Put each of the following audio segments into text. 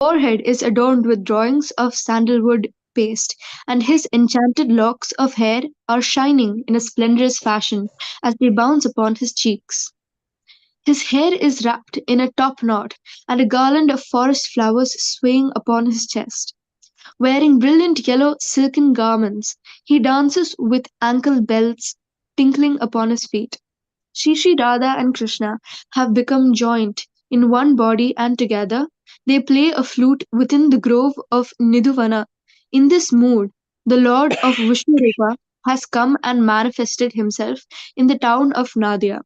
forehead is adorned with drawings of sandalwood paste, and his enchanted locks of hair are shining in a splendorous fashion as they bounce upon his cheeks. His hair is wrapped in a top knot, and a garland of forest flowers swaying upon his chest. Wearing brilliant yellow silken garments, he dances with ankle bells tinkling upon his feet. Shri Radha and Krishna have become joined in one body, and together they play a flute within the grove of Nidhuvana. In this mood, the Lord of Vishnurupa has come and manifested himself in the town of Nadia.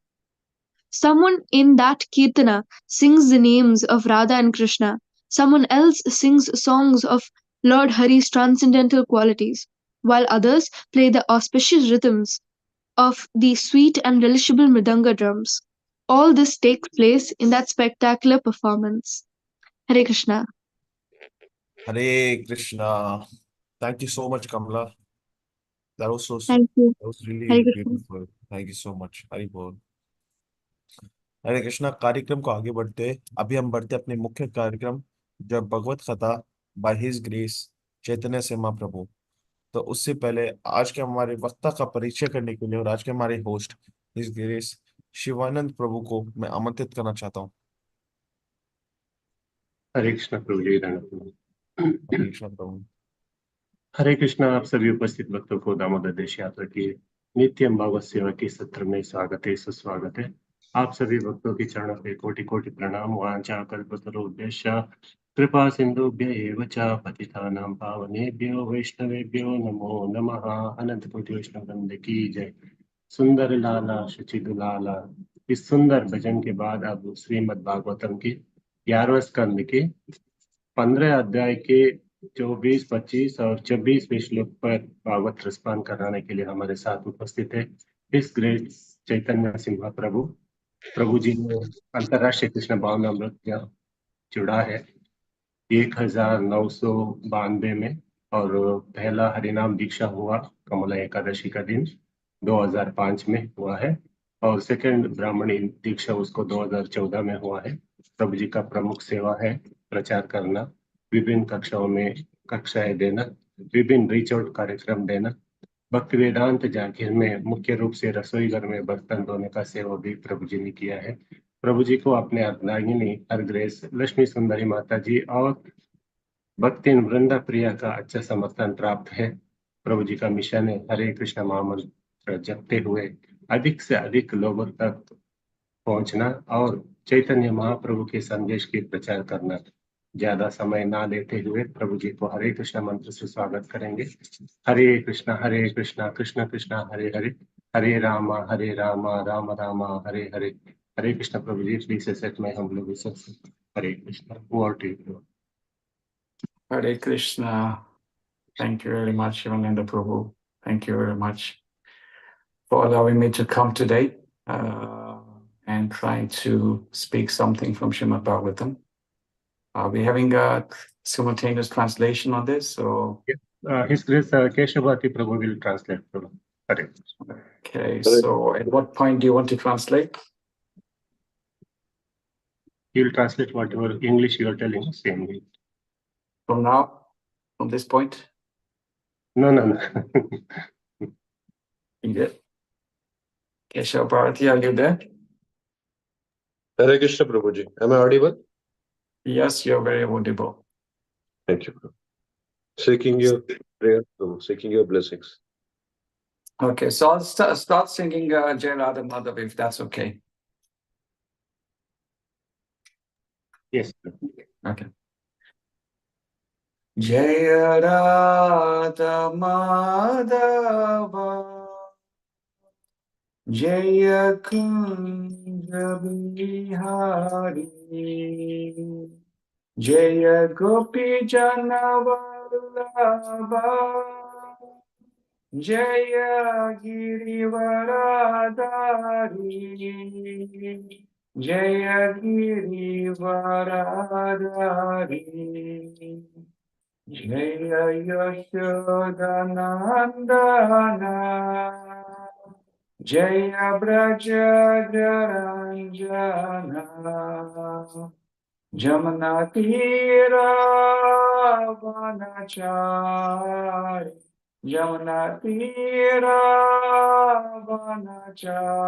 Someone in that kirtana sings the names of Radha and Krishna. Someone else sings songs of Lord Hari's transcendental qualities, while others play the auspicious rhythms of the sweet and relishable mridanga drums. All this takes place in that spectacular performance. Hare Krishna. Hare Krishna. Thank you so much, Kamala. Thank you. That was really Hare Krishna. beautiful. Thank you so much. Hari Bol. हरे कृष्णा कार्यक्रम को आगे बढ़ते अभी हम बढ़ते अपने मुख्य कार्यक्रम जो है भगवत कथा बाय हिज ग्रेस चैतन्य सिम्हा प्रभु। तो उससे पहले आज के हमारे वक्ता का परिचय करने के लिए और आज के हमारे होस्ट हिज ग्रेस शिवानंद प्रभु को मैं आमंत्रित करना चाहता हूँ। हरे कृष्णा प्रभु जी, हरे कृष्णा प्रभु। हरे कृष्णा। आप सभी उपस्थित भक्तों को दामोदर देश यात्रा की नित्यम भागवत सेवा के सत्र में स्वागत है, सुस्वागत है। आप सभी भक्तों के चरणों पे कोटि कोटि प्रणाम। वांछा कल्पतरुभ्यश्च कृपा सिंधुभ्य एव च पतितानां पावनेभ्यो वैष्णवेभ्यो नमो नमः। अनंत कोटि वैष्णव वृंद की जय। सुंदर लाला शुचिदुलाला। इस सुंदर भजन के बाद अब श्रीमद् भागवतम की 11वें स्कंद के 15 अध्याय के 24, 25 और 26वें श्लोक पर भागवत रसपान कराने के लिए हमारे साथ उपस्थित है इस ग्रेट चैतन्य सिम्हा प्रभु। प्रभु जी ने अंतरराष्ट्रीय कृष्ण भावनामृत जुड़ा है 1992 में, और पहला हरिनाम दीक्षा हुआ कमला एकादशी का दिन 2005 में हुआ है, और सेकंड ब्राह्मणी दीक्षा उसको 2014 में हुआ है। प्रभु जी का प्रमुख सेवा है प्रचार करना, विभिन्न कक्षाओं में कक्षाएं देना, विभिन्न रीच आउट कार्यक्रम देना। भक्ति वेदांत जागीर में मुख्य रूप से रसोई घर में बर्तन धोने का सेवा भी प्रभु जी ने किया है। प्रभु जी को अपने अर्धांगिनी हरग्रेस लक्ष्मी सुंदरी माता जी और भक्ति वृंदा प्रिया का अच्छा समर्थन प्राप्त है। प्रभु जी का मिशन है हरे कृष्ण महामंत्र जपते हुए अधिक से अधिक लोगों तक पहुंचना और चैतन्य महाप्रभु के संदेश की प्रचार करना। ज्यादा समय ना लेते हुए प्रभु जी को हरे कृष्ण मंत्र से स्वागत करेंगे। हरे कृष्णा कृष्ण कृष्ण हरे हरे, हरे रामा राम राम हरे हरे। हरे कृष्ण प्रभु जी, प्लीज सेट में हम लोग Hare Krishna. Over to you. Hare Krishna. Thank you very much, Shivananda Prabhu. Thank you very much for allowing me to come today and trying to speak something from Srimad Bhagavatam. Are we having a simultaneous translation on this? So His Grace Keshavati Prabhu will translate. Hare. Okay, so at what point do you want to translate? He will translate whatever English you are telling, same. From now? From this point? No. You good? Keshav Bharati, are you there? Hare Krishna Prabhuji. Am I audible? Yes, you're very audible. Thank you, Prabhu. Seeking your prayer, Prabhu, seeking your blessings. Okay, so I'll start singing Jai Radha Madhav, if that's okay. Yes. Okay. Jai Radha Madhava Jaya Kunja Bihari Jaya Gopi Jana Vallabha Jaya Girivaradari Jaya Girivaradari Jaya Yashodanandana Jaya Braja Jaranjana Jamuna तीरा वनचारि यमुना तीरा वनचारि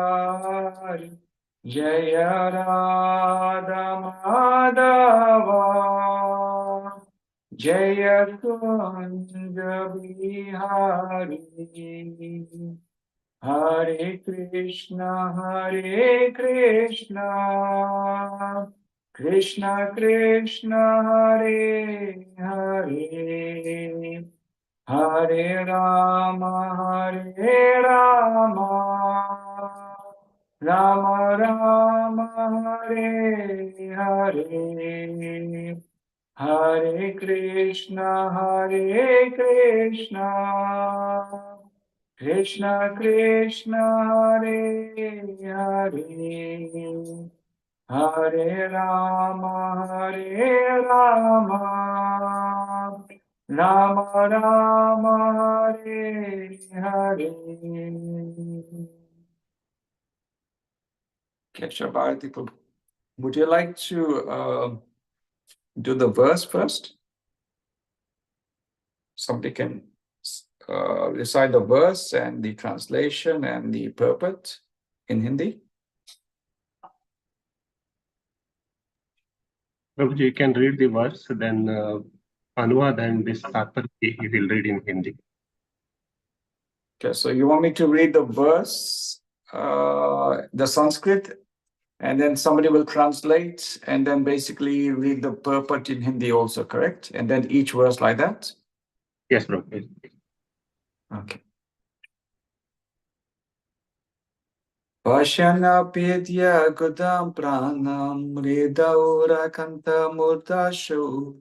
जय राधा माधवा जय कुंज बिहारी हरे कृष्णा कृष्ण कृष्ण हरे हरे हरे राम राम राम हरे हरे हरे कृष्ण कृष्ण कृष्ण हरे हरे हरे राम राम राम हरे हरे Keshav Bharati Prabhu, would you like to do the verse first? Somebody can recite the verse and the translation and the purport in Hindi. Prabhuji, you can read the verse, then Anuvad and this Tatpar he will read in Hindi. Okay, so you want me to read the verse, the Sanskrit, and then somebody will translate, and then basically read the purport in Hindi also, correct? And then each verse like that? Yes, Prabhuji. Okay. Pashanapedya gudam pranam ridaura kanta murdashu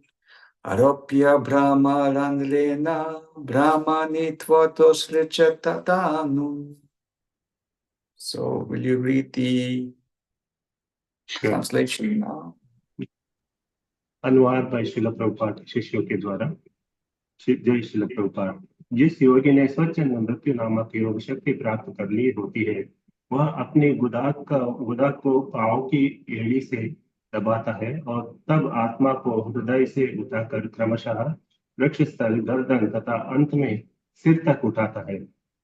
aropya brahmarandrena brahmanitvato srichatatanu. So will you read the translation now? अनुवाद bye Srila Prabhupada शिष्यों के द्वारा। जय श्रील प्रभुपाद। जिस योगी ने स्वच्छंद मृत्यु नामक योग शक्ति प्राप्त कर ली होती है, वह अपने गुदात को पांव की एड़ी से दबाता है और तब आत्मा को हृदय से उठाकर क्रमशः वक्षस्थल, गर्दन तथा अंत में सिर तक उठाता है।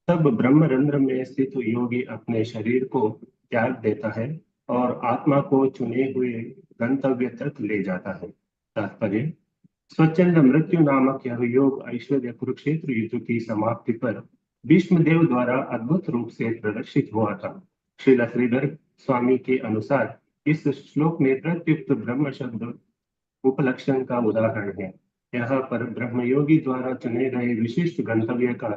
तब ब्रह्मरंध्र में स्थित योगी अपने शरीर को त्याग देता है और आत्मा को चुने हुए गंतव्य तक ले जाता है। तात्पर्य: स्वच्छंद मृत्यु नामक यह योग ऐश्वर्य कुरुक्षेत्र युद्ध की समाप्ति पर भीष्मदेव द्वारा अद्भुत रूप से प्रदर्शित हुआ था। श्रील श्रीधर स्वामी के अनुसार इस श्लोक में प्रत्युक्त ब्रह्म शब्द उपलक्षण का उदाहरण है। यहाँ पर ब्रह्मयोगी द्वारा चुने गए विशिष्ट गंतव्य का,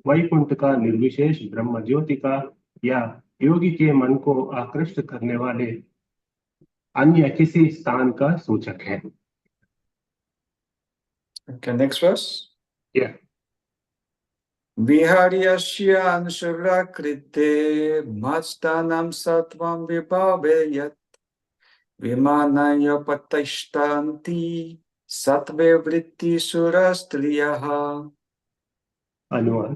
वैकुंठ का, निर्विशेष ब्रह्म ज्योति का या योगी के मन को आकृष्ट करने वाले अन्य किसी स्थान का सूचक है। Okay, next verse. Yeah. Viharyasya anshurakrite mastanam sattvam vibhaveyat vimanaya patishtanti sattve vritti surastriyaha. अनुवाद: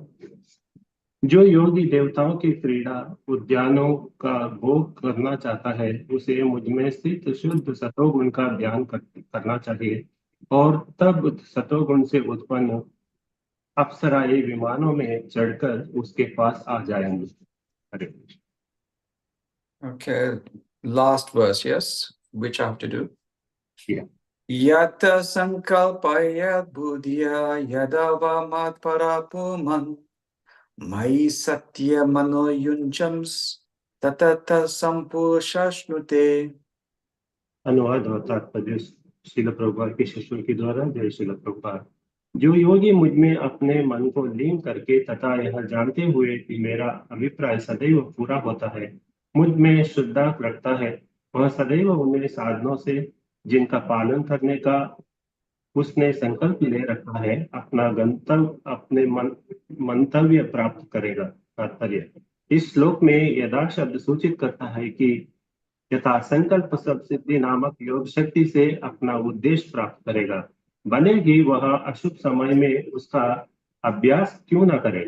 जो योगी देवताओं की क्रीड़ा उद्यानों का भोग करना चाहता है, उसे मुझ में स्थित शुद्ध सतोगुण का ध्यान करना चाहिए और तब सतोगुण से उत्पन्न अप्सराएं विमानों में चढ़कर उसके पास आ जाएंगे। हरे Krishna. Okay, last verse, yes, which I have to do. Yeah. Yata sankalpayat buddhya yadavamat parapuman mai satya mano yunjams tatata sampushashnute. अनुवाद और तात्पर्य श्रील प्रभुपाद के शिष्यों के द्वारा। जय श्रील प्रभुपाद। जो योगी मुझ में अपने मन को लीन करके तथा यह जानते हुए कि मेरा अभिप्राय सदैव पूरा होता है, मुझ में श्रद्धा रखता है, वह सदैव उन्हें साधनों से जिनका पालन करने का उसने संकल्प ले रखा है, अपना गंतव्य, अपने मंतव्य प्राप्त करेगा। तात्पर्य: इस श्लोक में यदा शब्द सूचित करता है कि यथा संकल्प सब सिद्धि नामक योग शक्ति से अपना उद्देश्य प्राप्त करेगा, भले ही वह अशुभ समय में उसका अभ्यास क्यों न करे।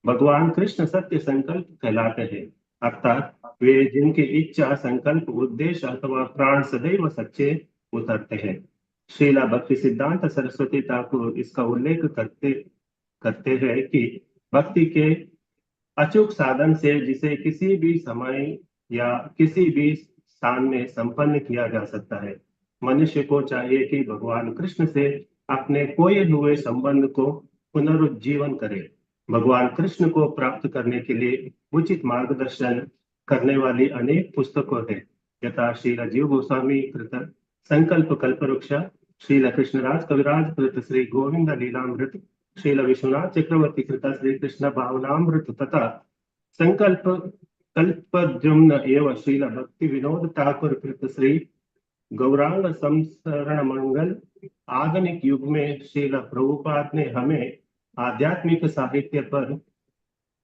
भगवान कृष्ण सत्य संकल्प कहलाते हैं, अर्थात वे जिनके इच्छा, संकल्प, उद्देश्य अथवा प्राण सदैव सच्चे उतरते हैं। श्रीला भक्ति सिद्धांत सरस्वती ठाकुर इसका उल्लेख करते करते हैं कि भक्ति के अचूक साधन से जिसे किसी भी समय या किसी भी स्थान में संपन्न किया जा सकता है। मनुष्य को चाहिए कि भगवान कृष्ण से अपने खोए हुए संबंध को पुनरुज्जीवन करे। भगवान कृष्ण को प्राप्त करने के लिए उचित मार्गदर्शन करने वाली अनेक पुस्तकों है, यथा श्रील जीव गोस्वामी कृत संकल्प कल्पवृक्ष, श्रील कृष्णराज कविराज कृत श्री गोविंद लीलामृत, श्रील विश्वनाथ चक्रवर्ती कृत श्री कृष्ण भावनामृत तथा संकल्प कल्पद्रुम्न एवं श्रील भक्ति विनोद ठाकुर कृत श्री गौरांग संसरण मंगल। आधुनिक युग में श्रील प्रभुपाद ने हमें आध्यात्मिक साहित्य पर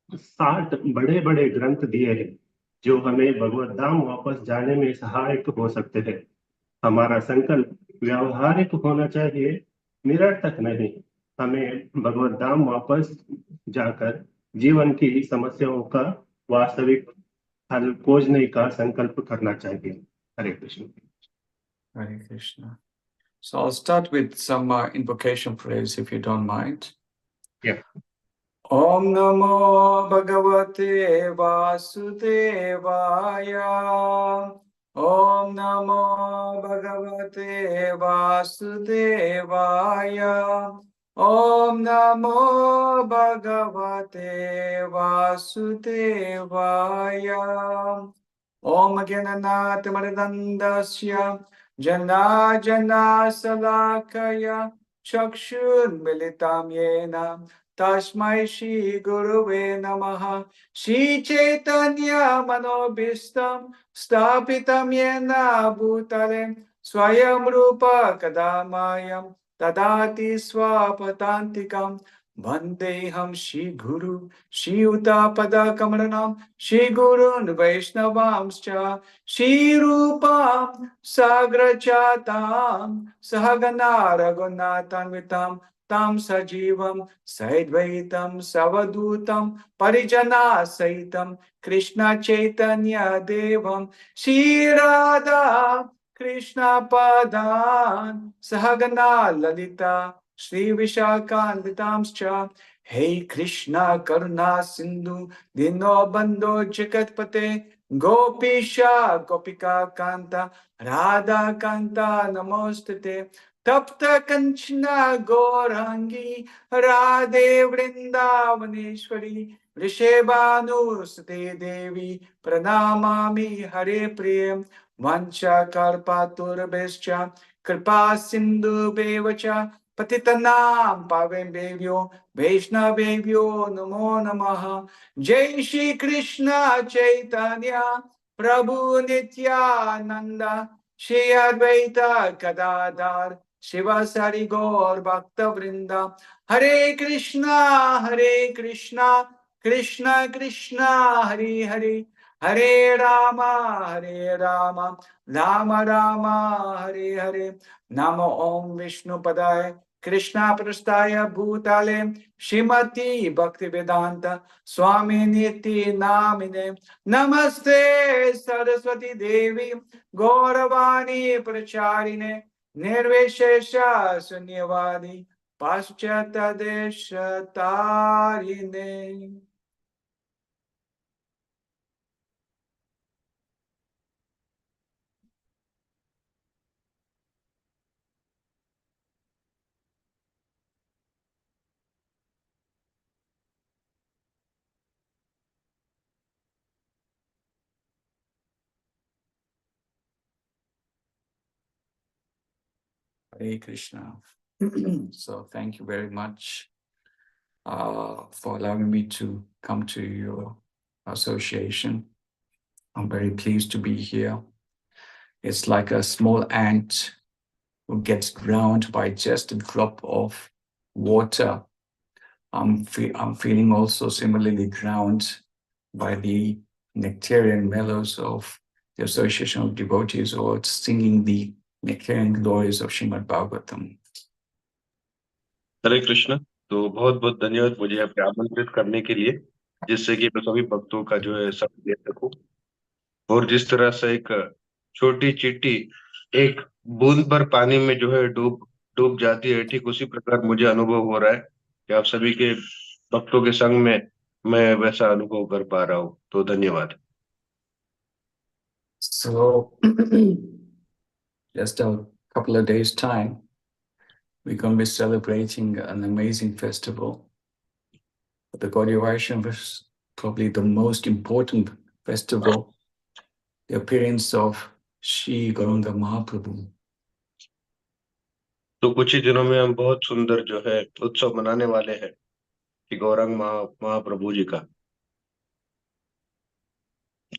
60 बड़े बड़े ग्रंथ दिए हैं, जो हमें भगवत धाम वापस जाने में सहायक हो सकते हैं। हमारा संकल्प व्यावहारिक होना चाहिए, निरर्थक नहीं। हमें भगवत धाम वापस जाकर जीवन की समस्याओं का वास्तविक हल खोजने का संकल्प करना चाहिए। हरे Krishna. Hare Krishna. So I'll start with some invocation phrase, if you don't mind. Yeah. Om Namo Bhagavate Vasudevaya. Om Namo Bhagavate Vasudevaya. Om Namo Bhagavate Vasudevaya. Om Gananat Maridandasya Jana Jana Salakaya Chakshur Militam Yena Tasmai Shri Guruve Namaha. Shri Chaitanya Manobhistam Stapitam Yena Bhutale Swayam Rupa Kadamayam Tadati Swapatantikam Vandeham Shri Guru Shri Utapada Kamaranam Shri Gurun Vaishnavamscha Shri Rupam Sagrachatam Sahagana Raghunatanvitam Tam Sajivam Saidvaitam Savadutam Parijana Saitam Krishna Chaitanya Devam Shri Radha Krishna Padan Sahagana Lalita Shri Vishakhanvitamscha. Hey Krishna Karuna Sindhu Dino Bandho Jagatpate Gopisha Gopika Kanta Radha Kanta Namostate Tapta Kanchana Gorangi Radhe Vrindavaneshwari Vrishabhanu Sute Devi Pranamami Hare Priyam Vancha Karpaturabhescha Kripa Sindhu Bevacha Patitanam Pavembevyo Vaishnavevyo Namo Namaha. Jai Shri Krishna Chaitanya Prabhu Nityananda Shri Advaita Gadadhar Shivasari Gaur Bhakta Vrinda. Hare Krishna Krishna Krishna Hare Hare Hare Rama Rama Rama Hare Hare. Namo Om Vishnu Padaya Krishna Prastaya Bhutale Shrimati Bhaktivedanta Swami Niti Namine. Namaste Saraswati Devi Gauravani Pracharine Nirvishesha Sunyavadi Paschata Desha Tarine. Hare Krishna. So thank you very much for allowing me to come to your association. I'm very pleased to be here. It's like a small ant who gets drowned by just a drop of water. I'm feeling also similarly drowned by the nectarian mellows of the Association of Devotees, or singing the nectarian glories of Srimad Bhagavatam. हरे कृष्ण। तो बहुत बहुत धन्यवाद मुझे यहाँ पे आमंत्रित करने के लिए, जिससे कि मैं सभी भक्तों का जो है सब दे सकूं। और जिस तरह से एक छोटी चींटी एक बूंद भर पानी में जो है डूब डूब जाती है, ठीक उसी प्रकार मुझे अनुभव हो रहा है कि आप सभी के भक्तों के संग में मैं वैसा अनुभव कर पा रहा हूँ। तो धन्यवाद। So, just a couple of days' time, we're going to be celebrating an amazing festival. The Gaudiya Vaishnava was probably the most important festival, the appearance of Shri Gauranga Mahaprabhu. तो कुछ ही दिनों में हम बहुत सुंदर जो है उत्सव मनाने वाले हैं कि गौरांग महाप्रभु जी का।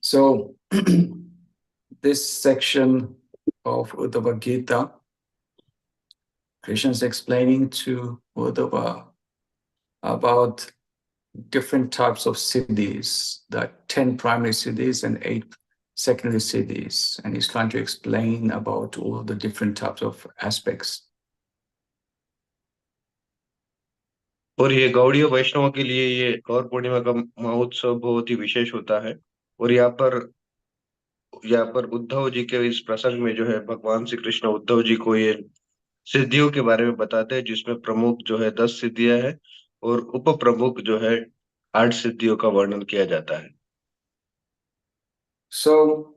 So, this section of Uddhava Gita, Krishna is explaining to Uddhava about different types of siddhis, the 10 primary siddhis and 8 secondary siddhis. And he's trying to explain about all the different types of aspects. और ये गौड़ीय वैष्णवों के लिए ये गौर पूर्णिमा का महोत्सव बहुत ही विशेष होता है। और यहाँ पर उद्धव जी के इस प्रसंग में जो है भगवान श्री कृष्ण उद्धव जी को ये सिद्धियों के बारे में बताते हैं, जिसमें प्रमुख जो है 10 सिद्धियां है और उप प्रमुख जो है 8 सिद्धियों का वर्णन किया जाता है। So,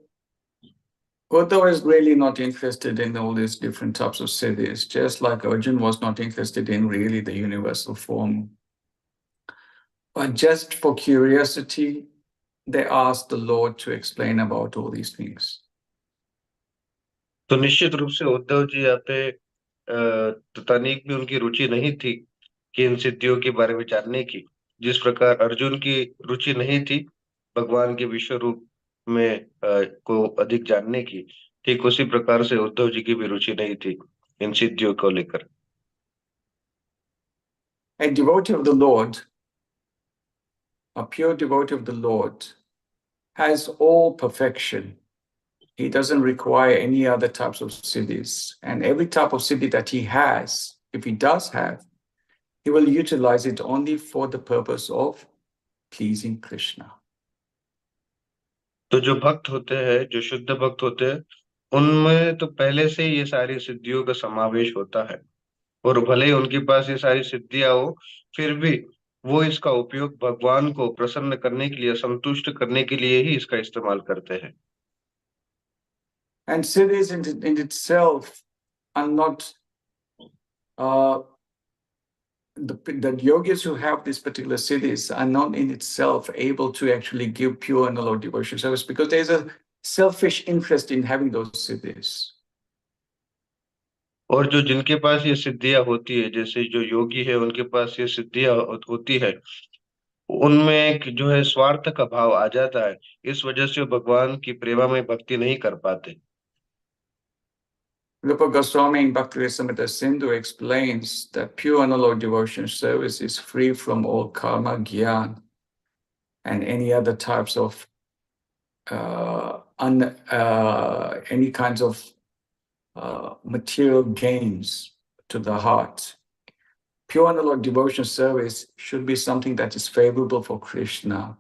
Uddhava is really not interested in all these different types of siddhis, just like Arjun was not interested in really the universal form. But just for curiosity, they asked the Lord to explain about all these things. तो निश्चित रूप से उद्धव जी यहाँ पे तनिक भी उनकी रुचि नहीं थी कि इन सिद्धियों के बारे में जानने की, जिस प्रकार अर्जुन की रुचि नहीं थी भगवान के विश्व रूप में को अधिक जानने की, ठीक उसी प्रकार से उद्धव जी की भी रुचि नहीं थी इन सिद्धियों को लेकर। A devotee of the Lord, a pure devotee of the Lord, has all perfection. He doesn't require any other types of siddhis. And every type of siddhi that he has, if he does have, he will utilize it only for the purpose of pleasing Krishna. तो जो भक्त होते हैं, जो शुद्ध भक्त होते हैं, उनमें तो पहले से ही ये सारी सिद्धियों का समावेश होता है। और भले ही उनके पास ये सारी सिद्धियां हो, फिर भी वो इसका उपयोग भगवान को प्रसन्न करने के लिए, संतुष्ट करने के लिए ही इसका इस्तेमाल करते हैं। And siddhis in itself are not the yogis who have these particular siddhis are not in itself able to actually give pure and Lord devotion service, because there's a selfish interest in having those siddhis. और जो जिनके पास ये सिद्धियां होती है, जैसे जो योगी है उनके पास ये सिद्धियां होती है, उनमें एक जो है स्वार्थ का भाव आ जाता है। इस वजह से वो भगवान की प्रेमा में भक्ति नहीं कर पाते। Rupa Goswami in Bhakti-rasamrita Sindhu explains that pure and Lord devotion service is free from all karma, gyan, and any other types of any kinds of material gains to the heart. Pure and Lord devotion service should be something that is favorable for Krishna,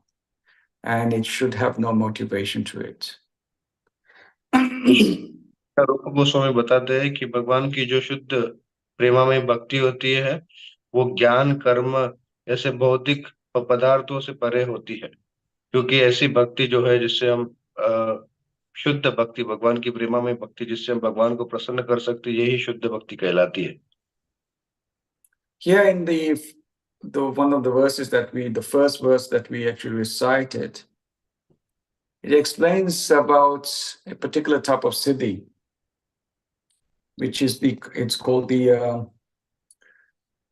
and it should have no motivation to it. रूप गोस्वामी बताते हैं कि भगवान की जो शुद्ध प्रेमा में भक्ति होती है, वो ज्ञान, कर्म ऐसे भौतिक पदार्थों से परे होती है, क्योंकि ऐसी भक्ति जो है जिससे हम शुद्ध भक्ति, भगवान की प्रेमा में भक्ति जिससे हम भगवान को प्रसन्न कर सकते, यही शुद्ध भक्ति कहलाती है। Here in the one of the verses that the first verse that we actually recited, it explains about a particular type of siddhi, which is it's called the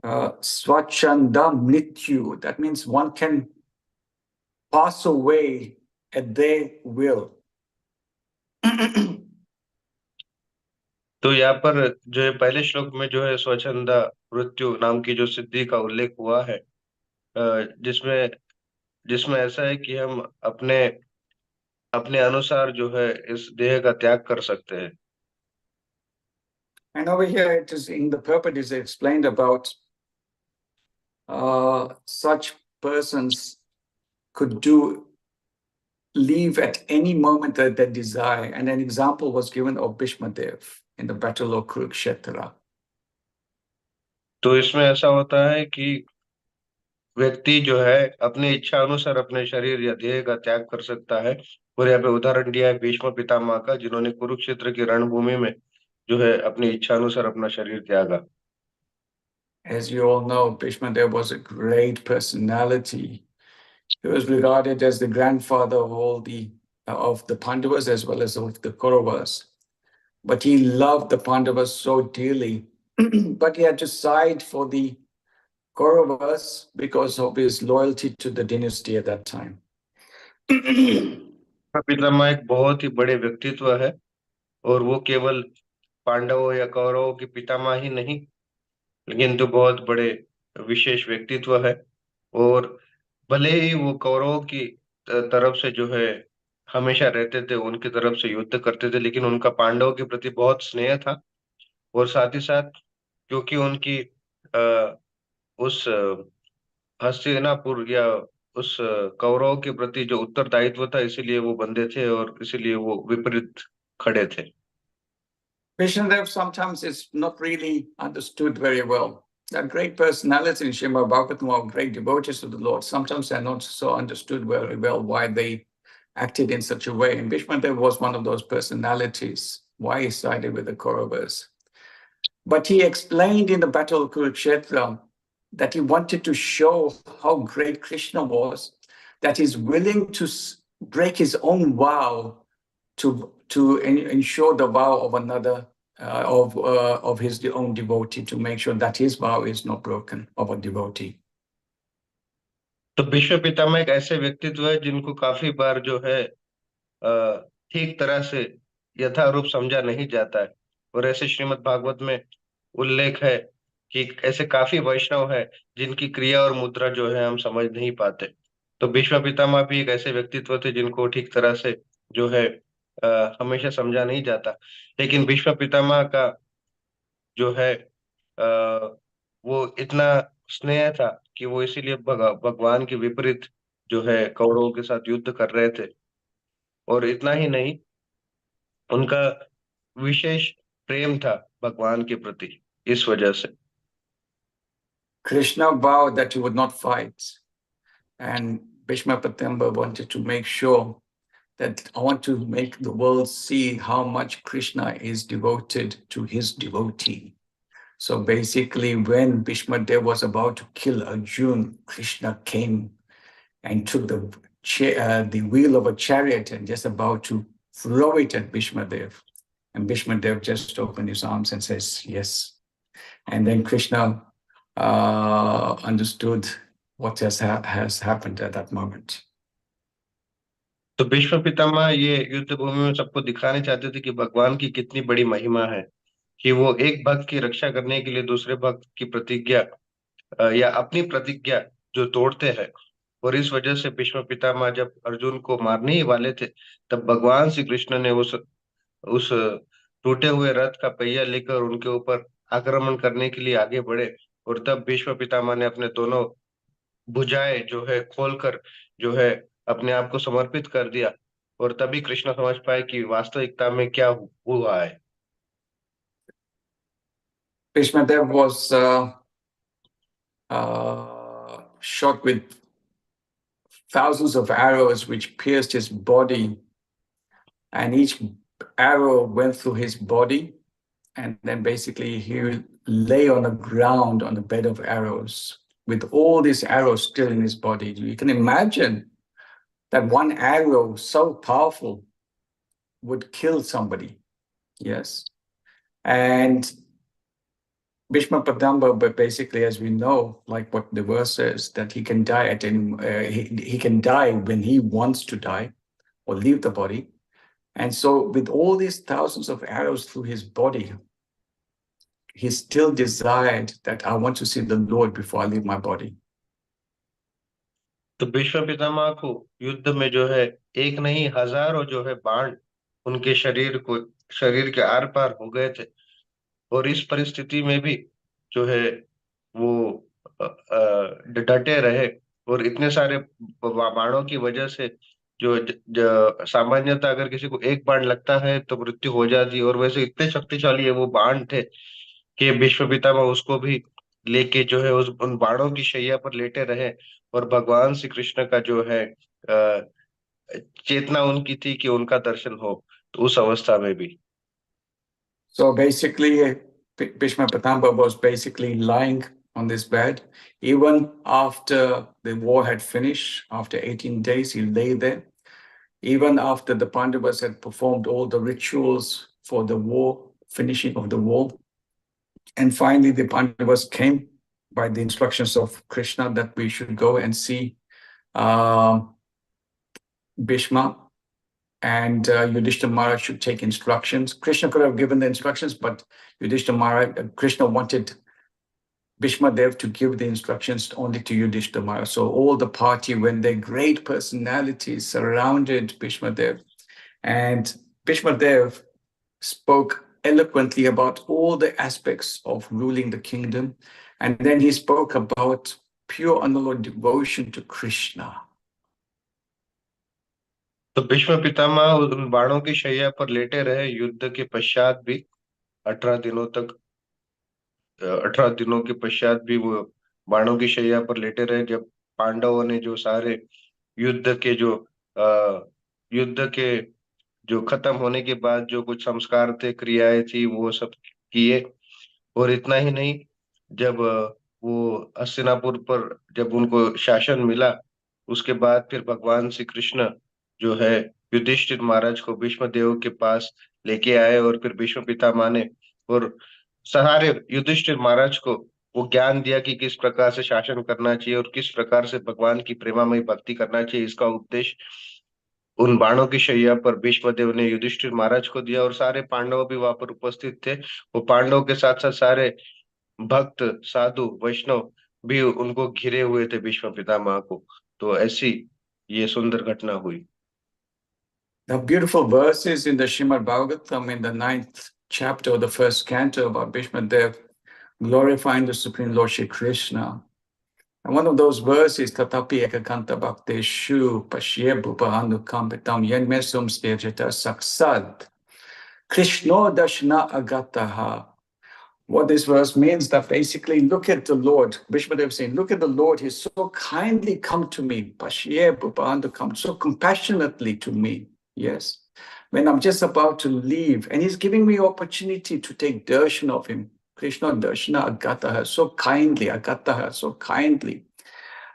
Swachanda Mrityu. That means one can pass away at their will. तो यहाँ पर जो है पहले श्लोक में जो है स्वच्छंदा मृत्यु नाम की जो सिद्धि का उल्लेख हुआ है, जिसमें जिसमें ऐसा है कि हम अपने अपने अनुसार जो है इस देह का त्याग कर सकते हैं। And over here, it is in the purport is explained about such persons could do leave at any moment that they desire. And an example was given of Bhishmadev in the battle of Kurukshetra. तो इसमें ऐसा होता है कि व्यक्ति जो है अपनी इच्छा अनुसार अपने शरीर या देह का त्याग कर सकता है। और यहाँ पे उदाहरण दिया है भीष्म पितामह का, जिन्होंने कुरुक्षेत्र की रणभूमि में जो है अपनी इच्छा अनुसार अपना शरीर त्यागा। As you all know, Bhishmadev was a great personality. He was regarded as the grandfather of all of the Pandavas as well as of the Kauravas. But he loved the Pandavas so dearly, but he had to side for the Kauravas because of his loyalty to the dynasty at that time. पितामह एक बहुत ही बड़े व्यक्तित्व है, और वो केवल पांडवों या कौरवों के पितामह ही नहीं, लेकिन तो बहुत बड़े विशेष व्यक्तित्व है। और भले ही वो कौरवों की तरफ से जो है हमेशा रहते थे, उनकी तरफ से युद्ध करते थे, लेकिन उनका पांडवों के प्रति बहुत स्नेह था। और साथ ही साथ क्योंकि उनकी अ, उस हस्तिनापुर या उस कौरवों के प्रति जो उत्तरदायित्व था, इसीलिए वो बंधे थे और इसीलिए वो विपरीत खड़े थे। Vishnudev sometimes is not really understood very well. They're great personality in Srimad Bhagavatam, are great devotees of the Lord. Sometimes they're not so understood very well why they acted in such a way. And Vishnudev was one of those personalities, why he sided with the Kauravas. But he explained in the Battle of Kurukshetra that he wanted to show how great Krishna was, that he's willing to break his own vow to ensure the vow of another, of his own devotee, to make sure that his vow is not broken of a devotee. तो विश्व पितामह एक ऐसे व्यक्तित्व है जिनको काफी बार जो है ठीक तरह से यथारूप समझा नहीं जाता है। और ऐसे श्रीमद् भागवत में उल्लेख है कि ऐसे काफी वैष्णव है जिनकी क्रिया और मुद्रा जो है हम समझ नहीं पाते। तो भीष्म पितामह भी एक ऐसे व्यक्तित्व थे जिनको ठीक तरह से जो है हमेशा समझा नहीं जाता, लेकिन भीष्म पितामह का जो है वो इतना स्नेह था कि वो इसीलिए भगवान के विपरीत जो है कौरवों के साथ युद्ध कर रहे थे। और इतना ही नहीं, उनका विशेष प्रेम था भगवान के प्रति, इस वजह से। Krishna vowed that he would not fight. And Bhishma Pitamba wanted to make sure that I want to make the world see how much Krishna is devoted to his devotee. So basically, when Bhishma Dev was about to kill Arjun, Krishna came and took the wheel of a chariot and just about to throw it at Bhishma Dev. And Bhishma Dev just opened his arms and says, yes. And then Krishna understood what has happened at that moment. तो भीष्म पितामह ये युद्ध भूमि में सबको दिखाने चाहते थे कि भगवान की कितनी बड़ी महिमा है, कि वो एक भक्त की रक्षा करने के लिए दूसरे भक्त की प्रतिज्ञा या अपनी प्रतिज्ञा जो तोड़ते हैं। और इस वजह से भीष्म पितामह जब अर्जुन को मारने ही वाले थे, तब भगवान श्री कृष्ण ने उस टूटे हुए रथ का पहिया लेकर उनके ऊपर आक्रमण करने के लिए आगे बढ़े। और तब भीष्म पितामह ने अपने दोनों भुजाएं जो है खोलकर जो है अपने आप को समर्पित कर दिया। और तभी कृष्ण समझ पाए कि वास्तविकता में क्या हुआ है। Bhishma Dev was shot with thousands of arrows which pierced his body, and each arrow went through his body, and then basically he lay on the ground on a bed of arrows with all these arrows still in his body. You can imagine that one arrow so powerful would kill somebody. Yes. And Bhishma Padamba, but basically, as we know, like what the verse says, that he can die at any, he can die when he wants to die or leave the body. And so with all these thousands of arrows through his body, he still desired that I want to see the Lord before I leave my body. तो भीष्म पितामह को युद्ध में जो है एक नहीं हजारों जो है बाण उनके शरीर के आर पार हो गए थे। और इस परिस्थिति में भी जो है वो डटे रहे। और इतने सारे बाणों की वजह से सामान्यतः अगर किसी को एक बाण लगता है तो मृत्यु हो जाती है, और वैसे इतने शक्तिशाली है वो बाण थे कि भीष्म पितामह उसको भी लेके जो है उस उन बाणों की शैया पर लेटे रहे, और भगवान श्री कृष्ण का जो है चेतना उनकी थी कि उनका दर्शन हो, तो उस अवस्था में भी। So basically, Bhishma Pitamba was basically lying on this bed. Even after the war had finished, after 18 days, he lay there. Even after the Pandavas had performed all the rituals for the war, finishing of the war. And finally, the Pandavas came by the instructions of Krishna that we should go and see Bhishma, and Yudhishthira Maharaj should take instructions. Krishna could have given the instructions, but Yudhishthira Maharaj, Krishna wanted Bhishma Dev to give the instructions only to Yudhishthira Maharaj. So all the party, when their great personalities surrounded Bhishma Dev, and Bhishma Dev spoke eloquently about all the aspects of ruling the kingdom. And then he spoke about pure unalloyed devotion to Krishna. तो भीष्म पितामह उन बाणों की शैया पर लेटे रहे युद्ध के पश्चात भी। 18 दिनों तक 18 दिनों के पश्चात भी वो बाणों की शैया पर लेटे रहे, जब पांडवों ने जो सारे युद्ध के जो युद्ध के जो खत्म होने के बाद जो कुछ संस्कार थे, क्रियाएं थी, वो सब किए। और इतना ही नहीं, जब वो हस्तिनापुर पर जब उनको शासन मिला, उसके बाद फिर भगवान श्री कृष्ण जो है युधिष्ठिर महाराज को भीष्म देव के पास लेके आए, और फिर भीष्म पितामह ने और सारे युधिष्ठिर महाराज को वो ज्ञान दिया कि किस प्रकार से शासन करना चाहिए और किस प्रकार से भगवान की प्रेमामयी भक्ति करना चाहिए। इसका उपदेश उन बाणों की शैया पर भीष्म देव ने युधिष्ठिर महाराज को दिया, और सारे पांडव भी वहां पर उपस्थित थे। वो पांडवों के साथ साथ सारे भक्त साधु वैष्णव भी उनको घिरे हुए थे भीष्म पितामह को। तो ऐसी ये सुंदर घटना हुई। The beautiful verses in the Srimad Bhagavatam in the 9th chapter of the first canto about Bhishma Dev glorifying the Supreme Lord Shri Krishna. And one of those verses, Tatapi Ekakanta Bhakteshu Pashye Bhupahanu Kampitam Yenmesum Stejata Saksad Krishno Dashna Agataha. What this verse means that basically look at the Lord. Bhishma Dev saying, look at the Lord, he's so kindly come to me. Pashye Bhupahanu come so compassionately to me. Yes. When I'm just about to leave, and he's giving me opportunity to take darshan of him. Krishna Darshana Agataha, so kindly, Agataha, so kindly.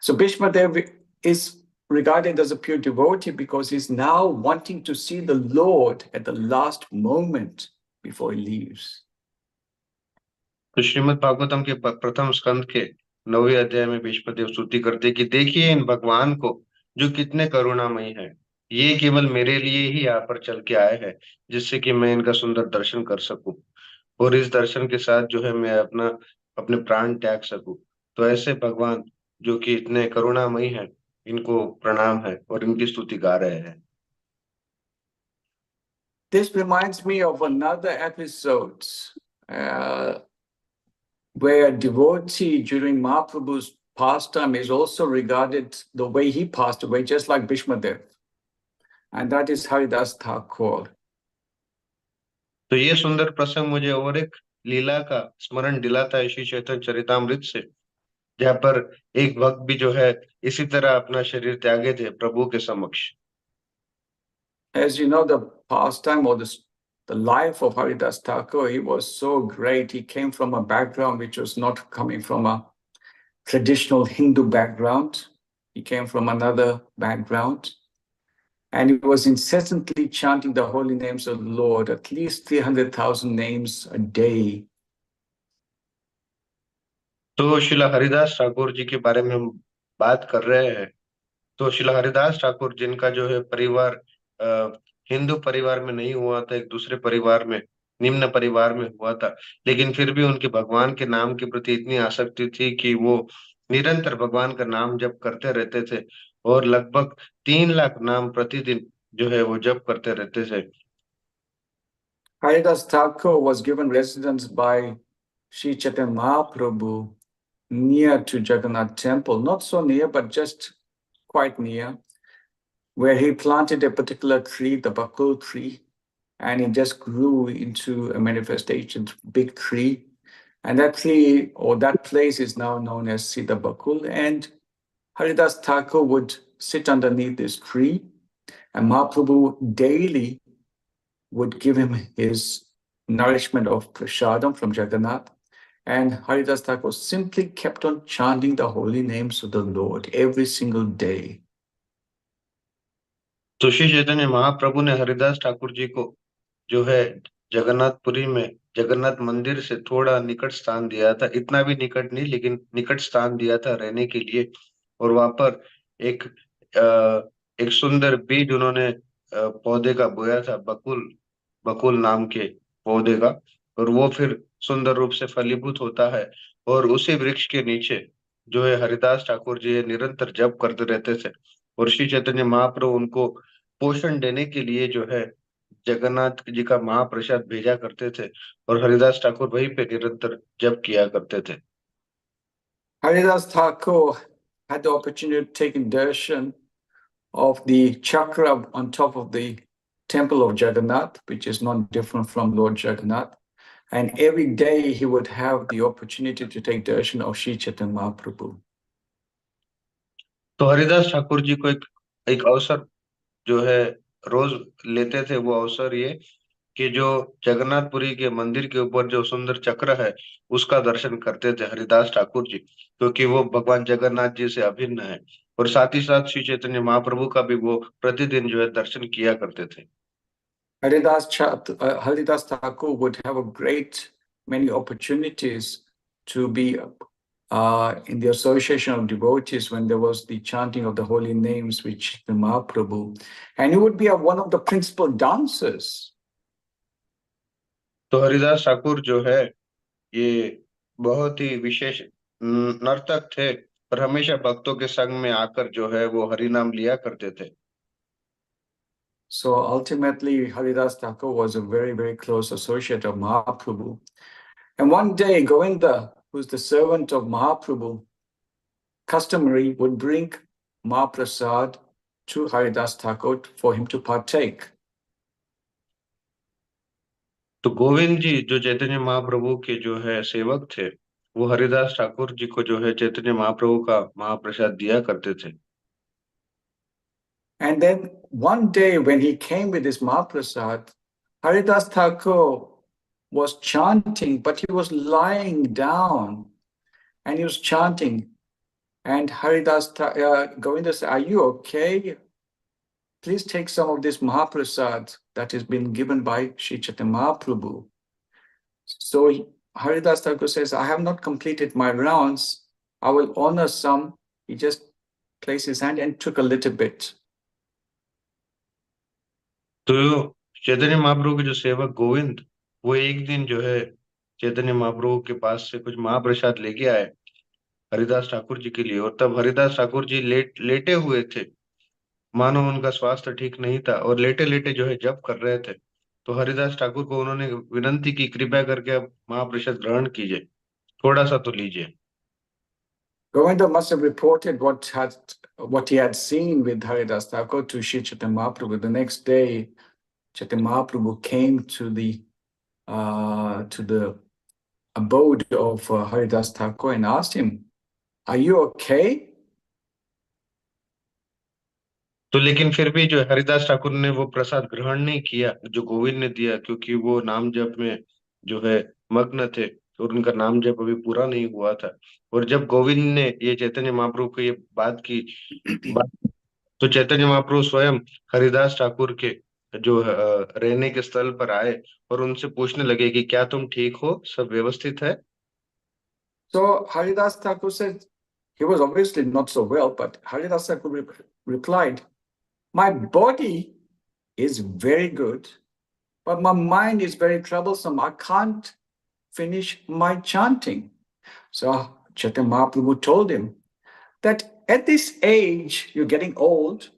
So Bhishma Dev is regarded as a pure devotee because he's now wanting to see the Lord at the last moment before he leaves. तो श्रीमद् भागवतम के प्रथम स्कंद के 9वें अध्याय में भीष्म देव स्तुति करते कि देखिए इन भगवान को जो कितने करुणामयी हैं। ये केवल मेरे लिए ही यहाँ पर चल के आए हैं, जिससे कि मैं इनका सुंदर दर्शन कर सकूं, और इस दर्शन के साथ जो है मैं अपने प्राण त्याग सकूं। तो ऐसे भगवान जो कि इतने करुणामयी हैं, इनको प्रणाम है और इनकी स्तुति गा रहे हैं। This reminds me of another episode where a devotee during Mahaprabhu's pastime is also regarded the way he passed away, just like Bhishma Dev. And that is Haridas Thakur. तो ये सुंदर प्रसंग मुझे और एक लीला का स्मरण दिलाता है श्री चैतन्य चरितामृत से, जहाँ पर एक भक्त भी जो है इसी तरह अपना शरीर त्यागे थे प्रभु के समक्ष। As you know, the pastime or the life of Haridas Thakur, he was so great. He came from a background which was not coming from a traditional Hindu background. He came from another background. And he was incessantly chanting the holy names of the Lord, at least 300,000 names a day. तो शिला हरिदास ठाकुर जी के बारे में हम बात कर रहे हैं। तो शिला हरिदास ठाकुर जिनका जो है परिवार हिंदू परिवार में नहीं हुआ था, एक दूसरे परिवार में, निम्न परिवार में हुआ था, लेकिन फिर भी उनके भगवान के नाम के प्रति इतनी आसक्ति थी कि वो निरंतर भगवान का नाम जप करते रहते थे, और लगभग 3 लाख नाम प्रतिदिन जो है वो जप करते रहते थे। Haridas Thakur was given residence by Sri Chaitanya Mahaprabhu near to Jagannath temple, not so near, but just quite near. where he planted a particular tree, the bakul tree, and it just grew into a manifestation, big tree. And that tree or that place is now known as Sita Bakul. And Haridas Thakur would sit underneath this tree, and Mahaprabhu daily would give him his nourishment of prasadam from Jagannath. And Haridas Thakur simply kept on chanting the holy names of the Lord every single day. तो श्री चैतन्य महाप्रभु ने हरिदास ठाकुर जी को जो है जगन्नाथपुरी में जगन्नाथ मंदिर से थोड़ा निकट स्थान दिया था, इतना भी निकट नहीं लेकिन निकट स्थान दिया था रहने के लिए। और वहां पर एक एक सुंदर बीज उन्होंने पौधे का बोया था, बकुल बकुल नाम के पौधे का, और वो फिर सुंदर रूप से फलीभूत होता है। और उसी वृक्ष के नीचे जो है हरिदास ठाकुर जी निरंतर जप करते रहते थे, और श्री चैतन्य महाप्रभु उनको पोषण देने के लिए जो है जगन्नाथ जी का महाप्रसाद भेजा करते थे, और हरिदास ठाकुर वहीं पे निरंतर जप किया करते थे। Haridas Thakur had the opportunity to take darshan of the chakra on top of the temple of Jagannath, which is not different from Lord Jagannath. And every day he would have the opportunity to take darshan of Sri Chaitanya Mahaprabhu. तो हरिदास ठाकुर जी को एक अवसर जो है रोज लेते थे, वो अवसर ये कि जो जगन्नाथपुरी के मंदिर के ऊपर जो सुंदर चक्र है उसका दर्शन करते थे हरिदास ठाकुर जी, क्योंकि वो भगवान जगन्नाथ जी से अभिन्न है। और साथ ही साथ श्री चैतन्य महाप्रभु का भी वो प्रतिदिन जो है दर्शन किया करते थे। Haridas Thakur would have a great many opportunities to be in the association of devotees when there was the chanting of the holy names with the Mahaprabhu, and he would be one of the principal dancers. तो हरिदास ठाकुर जो है ये बहुत ही विशेष नर्तक थे, और हमेशा भक्तों के संग में आकर जो है वो हरि नाम लिया करते थे। So ultimately, Haridas Thakur was a very, very close associate of Mahaprabhu. And one day, Govinda, who's the servant of Mahaprabhu, customary would bring Mahaprasad to Haridas Thakur for him to partake. तो गोविंद जी जो चैतन्य महाप्रभु के जो है सेवक थे, वो हरिदास ठाकुर जी को जो है चैतन्य महाप्रभु का महाप्रसाद दिया करते थे। And then one day when he came with his Mahaprasad, Haridas Thakur was chanting, but he was lying down and he was chanting. And Govinda said, "Are you okay? Please take some of this Mahaprasad that has been given by Sri Chaitanya Mahaprabhu." So Haridas Thakur says, "I have not completed my rounds. I will honor some." He just placed his hand and took a little bit. तो चैतन्य महाप्रभु के जो सेवक गोविंद, वो एक दिन जो है चैतन्य महाप्रभु के पास से कुछ महाप्रसाद लेके आए हरिदास ठाकुर जी के लिए। और तब हरिदास ठाकुर जी लेटे हुए थे, मानो उनका स्वास्थ्य ठीक नहीं था, और लेटे लेटे जो है जप कर रहे थे। तो हरिदास ठाकुर को उन्होंने विनंती की, कृपया करके आप महाप्रसाद ग्रहण कीजिए, थोड़ा सा तो लीजिए। Govinda must have reported what he had seen with Haridas Thakur to Sri Chaitanya Mahaprabhu. The next day, Chaitanya Mahaprabhu came to the abode of Haridas Thakur and asked him, "Are you okay?" तो लेकिन फिर भी जो हरिदास ठाकुर ने वो प्रसाद ग्रहण नहीं किया जो गोविंद ने दिया, क्योंकि वो नाम जप में जो है मग्न थे, और उनका नाम जप अभी पूरा नहीं हुआ था। और जब गोविंद ने ये चैतन्य महाप्रभु को ये बात तो चैतन्य महाप्रभु स्वयं हरिदास ठाकुर के जो रहने के स्थल पर आए और उनसे पूछने लगे कि क्या तुम ठीक हो, सब व्यवस्थित है। So Haridas Thakur said, he was obviously not so well, but Haridas Thakur replied, "My body is very good, but my mind is very troublesome. I can't finish my chanting." So Chaitanya Mahaprabhu told him that at this age, you're getting old,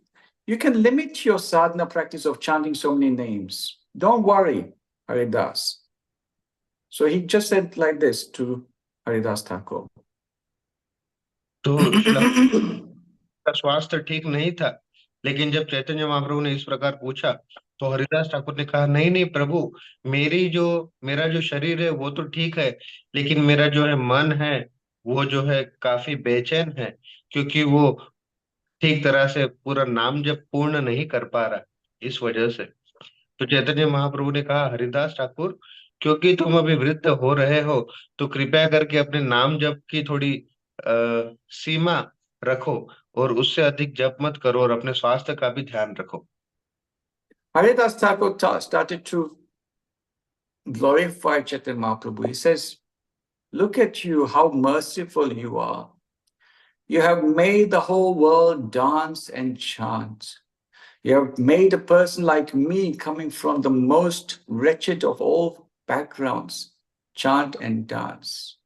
you can limit your sadhana practice of chanting so many names. Don't worry, Haridas. So he just said like this to Haridas Thakur. तो का स्वास्थ्य ठीक नहीं था, लेकिन जब चैतन्य महाप्रभु ने इस प्रकार पूछा तो हरिदास ठाकुर ने कहा, नहीं नहीं प्रभु, मेरा जो शरीर है वो तो ठीक है, लेकिन मेरा जो है मन है वो जो है काफी बेचैन है, क्योंकि वो ठीक तरह से पूरा नाम जब पूर्ण नहीं कर पा रहा, इस वजह से। तो चैतन्य महाप्रभु ने कहा, हरिदास ठाकुर, क्योंकि तुम अभी वृद्ध हो रहे हो, तो कृपया करके अपने नाम जप की थोड़ी सीमा रखो, और उससे अधिक जप मत करो, और अपने स्वास्थ्य का भी ध्यान रखो। Haridas Thakur started to glorify Chaitanya Mahaprabhu. He says, look at you, how merciful you are. You have made the whole world dance and chant. You have made a person like me, coming from the most wretched of all backgrounds, chant and dance.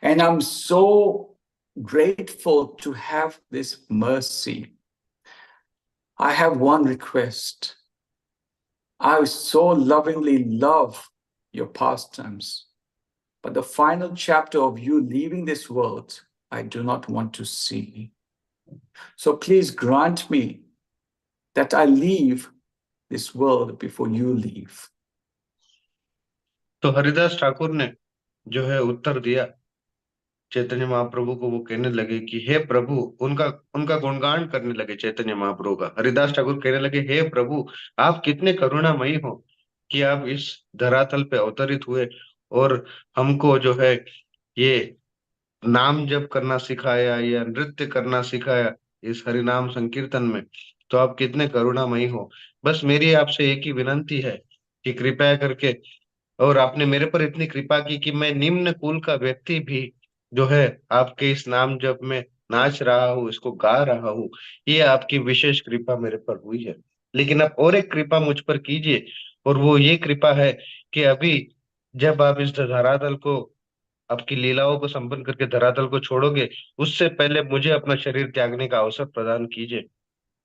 And I'm so grateful to have this mercy. I have one request. I so lovingly love your pastimes, but the final chapter of you leaving this world, I do not want to see. So please grant me that I leave this world before you leave. तो हरिदास ठाकुर ने जो है उत्तर दिया चैतन्य महाप्रभु को। वो कहने लगे कि हे प्रभु, उनका उनका गुणगान करने लगे चैतन्य महाप्रभु का। हरिदास ठाकुर कहने लगे, हे प्रभु, आप कितने करुणामयी हो कि आप इस धरातल पे अवतरित हुए और हमको जो है ये नाम जप करना सिखाया या नृत्य करना सिखाया इस हरिनाम संकीर्तन में। तो आप कितने करुणामयी हो। बस मेरी आपसे एक ही विनंती है कि कृपया करके, और आपने मेरे पर इतनी कृपा की कि मैं निम्न कुल का व्यक्ति भी जो है आपके इस नाम जप में नाच रहा हूँ, इसको गा रहा हूँ। ये आपकी विशेष कृपा मेरे पर हुई है। लेकिन आप और एक कृपा मुझ पर कीजिए, और वो ये कृपा है कि अभी जब आप इस धरातल को, आपकी लीलाओं को संपन्न करके धरातल को छोड़ोगे, उससे पहले मुझे अपना शरीर त्यागने का अवसर प्रदान कीजिए,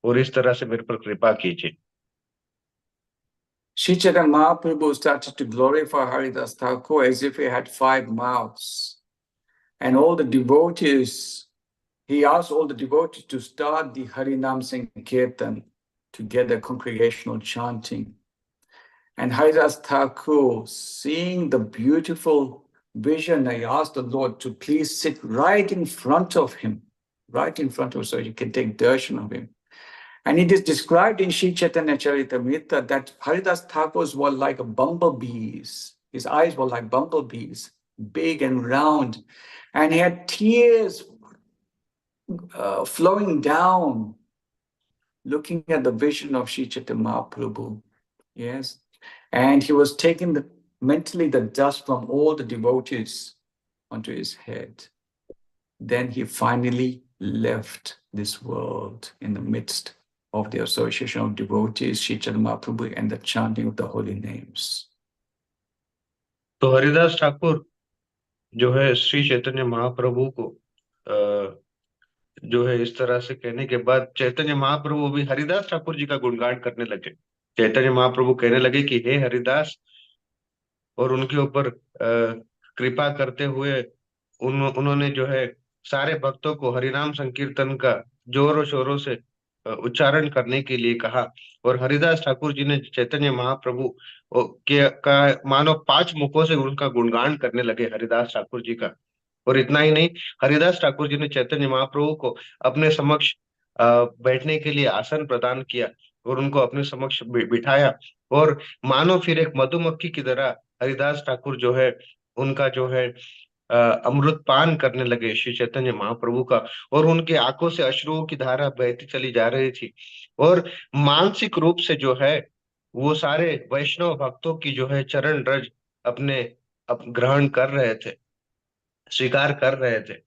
और इस तरह से मेरे पर कृपा कीजिए। Sri Chaitanya Mahaprabhu started to glorify Haridas Thakur as if he had 5 mouths. And all the devotees, he asked all the devotees to start the Harinam Sankirtan, together congregational chanting. And Haridas Thakur, seeing the beautiful vision, he asked the Lord to please sit right in front of him, so he can take darshan of him. And it is described in Sri Chaitanya Charitamrita that Haridas Thakur's were like bumblebees. His eyes were like bumblebees, big and round. And he had tears flowing down, looking at the vision of Sri Chaitanya Mahaprabhu. Yes. And he was taking mentally the dust from all the devotees onto his head. Then he finally left this world in the midst of the association of devotees, Sri Chaitanya Mahaprabhu, and the chanting of the holy names. तो हरिदास ठाकुर जो है श्री चैतन्य महाप्रभु को जो है इस तरह से कहने के बाद चैतन्य महाप्रभु भी हरिदास ठाकुर जी का गुणगान करने लगे। चैतन्य महाप्रभु कहने लगे कि हे हरिदास, और उनके ऊपर कृपा करते हुए उन्होंने जो है सारे भक्तों को हरिनाम संकीर्तन का जोरों शोरों से उच्चारण करने के लिए कहा। और हरिदास ठाकुर जी ने चैतन्य महाप्रभु के का मानो 5 मुखों से उनका गुणगान करने लगे हरिदास ठाकुर जी का। और इतना ही नहीं, हरिदास ठाकुर जी ने चैतन्य महाप्रभु को अपने समक्ष बैठने के लिए आसन प्रदान किया, और उनको अपने समक्ष बिठाया, और मानो फिर एक मधुमक्खी की तरह हरिदास ठाकुर जो है उनका जो है अमृत पान करने लगे श्री चैतन्य महाप्रभु का। और उनकी आंखों से अश्रुओं की धारा बहती चली जा रही थी, और मानसिक रूप से जो है वो सारे वैष्णव भक्तों की जो है चरण रज अपने ग्रहण कर रहे थे, स्वीकार कर रहे थे।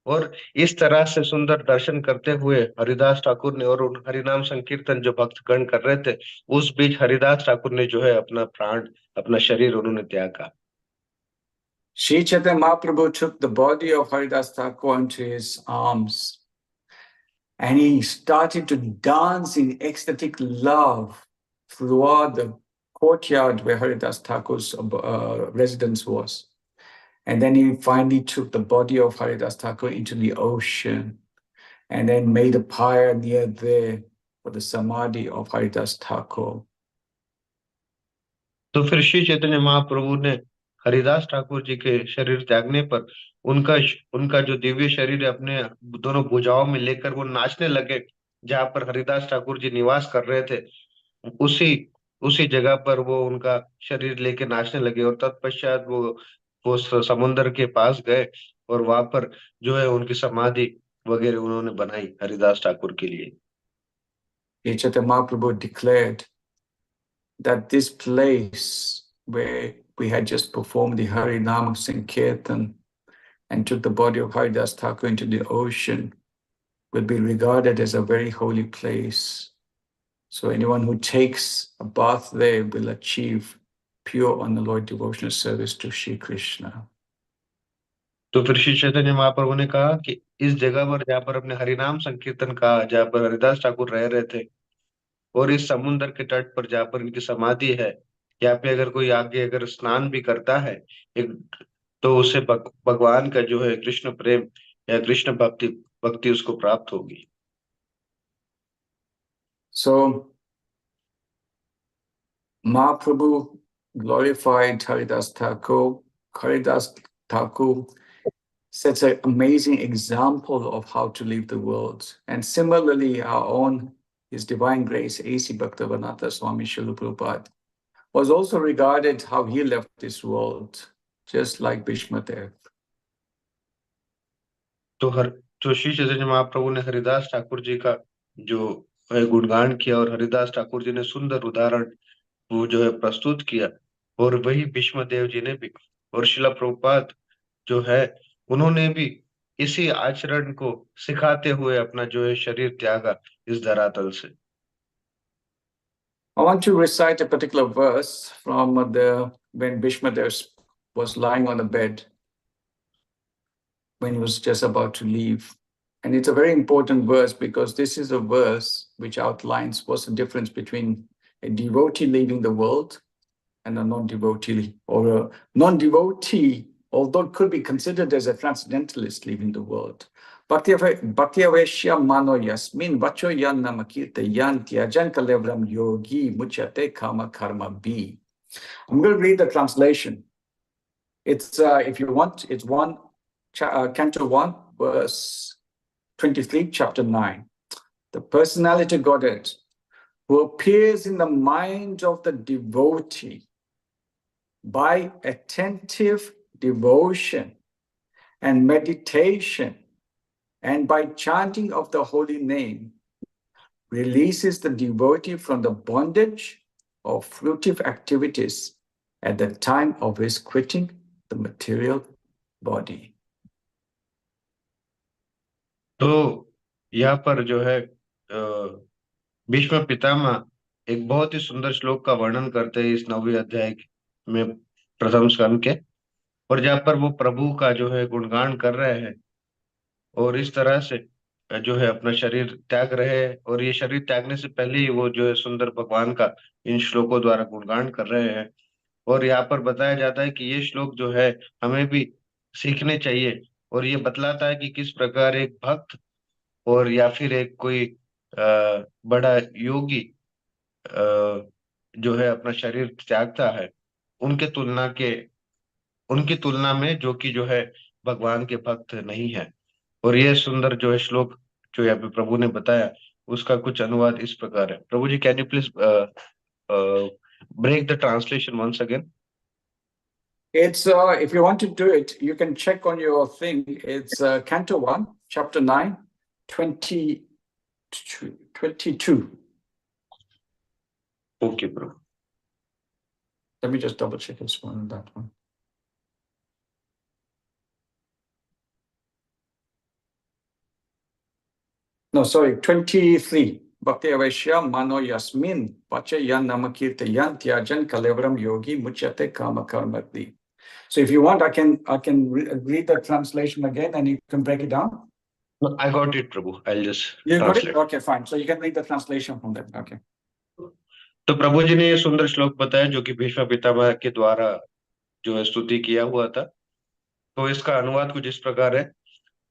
और इस तरह से सुंदर दर्शन करते हुए हरिदास ठाकुर ने, और उन हरिनाम संकीर्तन जो भक्तगण कर रहे थे, उस बीच हरिदास ठाकुर ने जो है अपना प्राण, अपना शरीर उन्होंने त्यागा। Sri Chaitanya Mahaprabhu took the body of Haridas Thakur into his arms, and he started to dance in ecstatic love throughout the courtyard where Haridas Thakur's residence was. And then he finally took the body of Haridas Thakur into the ocean, and then made a pyre near there. for the samadhi of Haridas Thakur. तो फिर श्री चैतन्य महाप्रभु ने हरिदास ठाकुर जी के शरीर त्यागने पर उनका उनका जो दिव्य शरीर है अपने दोनों भुजाओं में लेकर वो नाचने लगे, जहाँ पर हरिदास ठाकुर जी निवास कर रहे थे, उसी उसी जगह पर वो उनका शरीर लेके नाचने लगे। और तत्पश्चात वो समुद्र के पास गए और वहां पर जो है उनकी समाधि वगैरह उन्होंने बनाई हरिदास ठाकुर के लिए। Chaitanya Mahaprabhu declared that this place where we had just performed the Harinam Sankirtan and took the body of Haridas Thakur into the ocean will be regarded as a very holy place. So anyone who takes a bath there will achieve pure unalloyed devotional service to Shri Krishna. तो फिर श्री चैतन्य महाप्रभु ने कहा कि इस जगह पर जहाँ पर अपने हरिनाम संकीर्तन कहा, जहाँ पर हरिदास ठाकुर रह रहे थे, और इस समुद्र के तट पर जहाँ पर इनकी समाधि है, यहाँ पे अगर कोई आगे अगर स्नान भी करता है एक, तो उसे भगवान का जो है कृष्ण प्रेम या कृष्ण भक्ति भक्ति उसको प्राप्त होगी। So Mahaprabhu glorified Haridas Thakur. Haridas Thakur sets an amazing example of how to leave the world. And similarly, our own His Divine Grace, A.C. Bhaktivedanta Swami Srila Prabhupada, was also regarded how he left this world, just like Bhishma Dev. तो श्री चैतन्य महाप्रभु ने हरिदास ठाकुर जी का जो है गुणगान किया, और हरिदास ठाकुर जी ने सुंदर उदाहरण वो जो है प्रस्तुत किया, और वही भीष्म देव जी ने भी, और शिला प्रभुपाद जो है उन्होंने भी इसी आचरण को सिखाते हुए अपना जो है शरीर त्यागा इस धरातल से। I want to recite a particular verse from when Bhishma Dev was lying on a bed when he was just about to leave. And it's a very important verse because this is a verse which outlines what's the difference between a devotee leaving the world and a non-devotee, or a non-devotee, although it could be considered as a transcendentalist leaving the world. Bhakti aveshya mano yasmin vacho yan namakirta yan tyajan kalevram yogi muchate kama karma bi. I'm going to read the translation. It's, if you want, it's Canto 1, verse 23, chapter 9. The personality Godhead who appears in the mind of the devotee by attentive devotion and meditation and by chanting of the holy name releases the devotee from the bondage of fruitive activities at the time of his quitting the material body. तो यहाँ पर जो है भीष्म पितामह एक बहुत ही सुंदर श्लोक का वर्णन करते हैं इस 9वें अध्याय में प्रथम स्कंद के, और जहाँ पर वो प्रभु का जो है गुणगान कर रहे हैं और इस तरह से जो है अपना शरीर त्याग रहे हैं, और ये शरीर त्यागने से पहले ही वो जो है सुंदर भगवान का इन श्लोकों द्वारा गुणगान कर रहे हैं। और यहाँ पर बताया जाता है कि ये श्लोक जो है हमें भी सीखने चाहिए, और ये बतलाता है कि किस प्रकार एक भक्त और या फिर एक कोई बड़ा योगी जो है अपना शरीर त्यागता है उनकी तुलना में जो कि जो है भगवान के भक्त नहीं है। और ये सुंदर जो है श्लोक जो यहाँ पे प्रभु ने बताया उसका कुछ अनुवाद इस प्रकार है। प्रभु ji, can you please break the translation once again? It's, if you want to do it, you can check on your thing. It's Canto 1, chapter 9, 22. Okay, Prabhu. Let me just double check this one and that one. No, sorry, 23. Bhakti aveshya mano yasmin pacha yan namakirta yan tyajan kalevram yogi muchate kama karmati. So if you want, I can read the translation again and you can break it down. No, I got it, Prabhu. I'll just You got translate. it? Okay, fine. So you can read the translation from that. Okay. तो प्रभु जी ने ये सुंदर श्लोक बताया जो कि भीष्म पितामह के द्वारा जो है स्तुति किया हुआ था। तो इसका अनुवाद कुछ इस प्रकार है।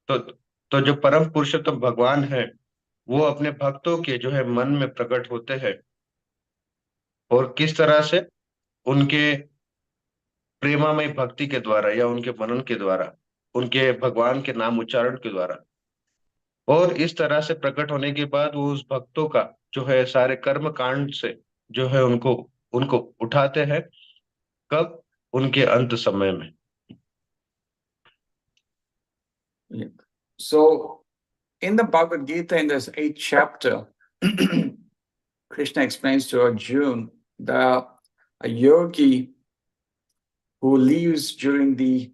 तो जो परम पुरुषोत्तम भगवान है वो अपने भक्तों के जो है मन में प्रकट होते हैं, और किस तरह से उनके प्रेमामय भक्ति के द्वारा या उनके मनन के द्वारा, उनके भगवान के नाम उच्चारण के द्वारा, और इस तरह से प्रकट होने के बाद वो उस भक्तों का जो है सारे कर्म कांड से जो है उनको उनको उठाते हैं, कब? उनके अंत समय में। So, in the Bhagavad Gita, in this 8th chapter, Krishna explains to Arjuna that a yogi who lives during the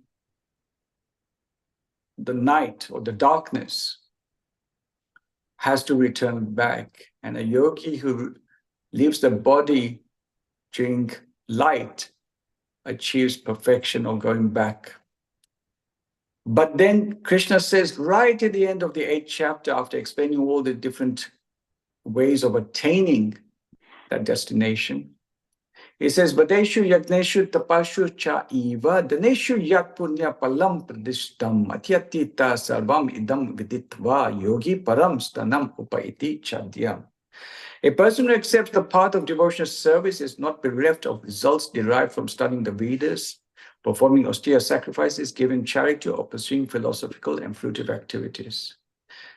night or the darkness has to return back, and a yogi who leaves the body during light achieves perfection or going back. But then Krishna says right at the end of the 8th chapter, after explaining all the different ways of attaining that destination, he says, Vadeshu yagneshu tapashu cha eva daneshu yat punya palam pradishtam atyatita sarvam idam viditva yogi param stanam upaiti chadyam. A person who accepts the path of devotional service is not bereft of results derived from studying the Vedas, performing austere sacrifices, giving charity, or pursuing philosophical and fruitive activities.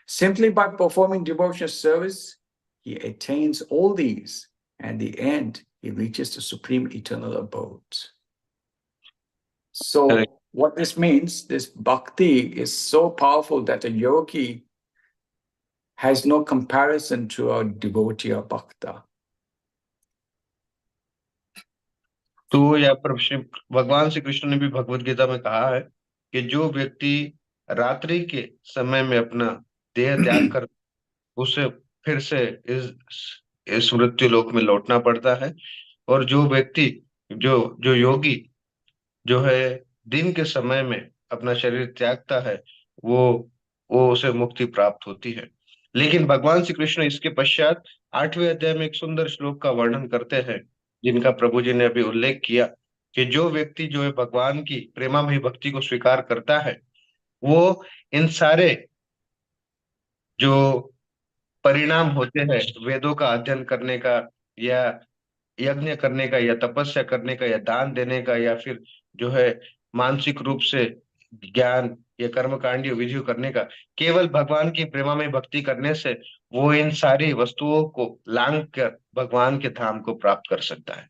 Simply by performing devotional service, he attains all these, and in the end, he reaches the supreme eternal abode. So, what this means, this bhakti is so powerful that a yogi has no comparison to a devotee or bhakta. तो यहाँ पर भगवान श्री कृष्ण ने भी भगवत गीता में कहा है कि जो व्यक्ति रात्रि के समय में अपना देह त्याग कर उसे फिर से इस मृत्यु लोक में लौटना पड़ता है, और जो व्यक्ति जो जो योगी जो है दिन के समय में अपना शरीर त्यागता है, वो उसे मुक्ति प्राप्त होती है। लेकिन भगवान श्री कृष्ण इसके पश्चात 8वें अध्याय में एक सुंदर श्लोक का वर्णन करते हैं, जिनका प्रभु जी ने अभी उल्लेख किया, कि जो व्यक्ति जो है भगवान की प्रेमामयी भक्ति को स्वीकार करता है, वो इन सारे जो परिणाम होते हैं वेदों का अध्ययन करने का, या यज्ञ करने का, या तपस्या करने का, या दान देने का, या फिर जो है मानसिक रूप से ज्ञान या कर्मकांडी विधि करने का, केवल भगवान की प्रेमामय भक्ति करने से वो इन सारी वस्तुओं को लांघ कर भगवान के धाम को प्राप्त कर सकता है।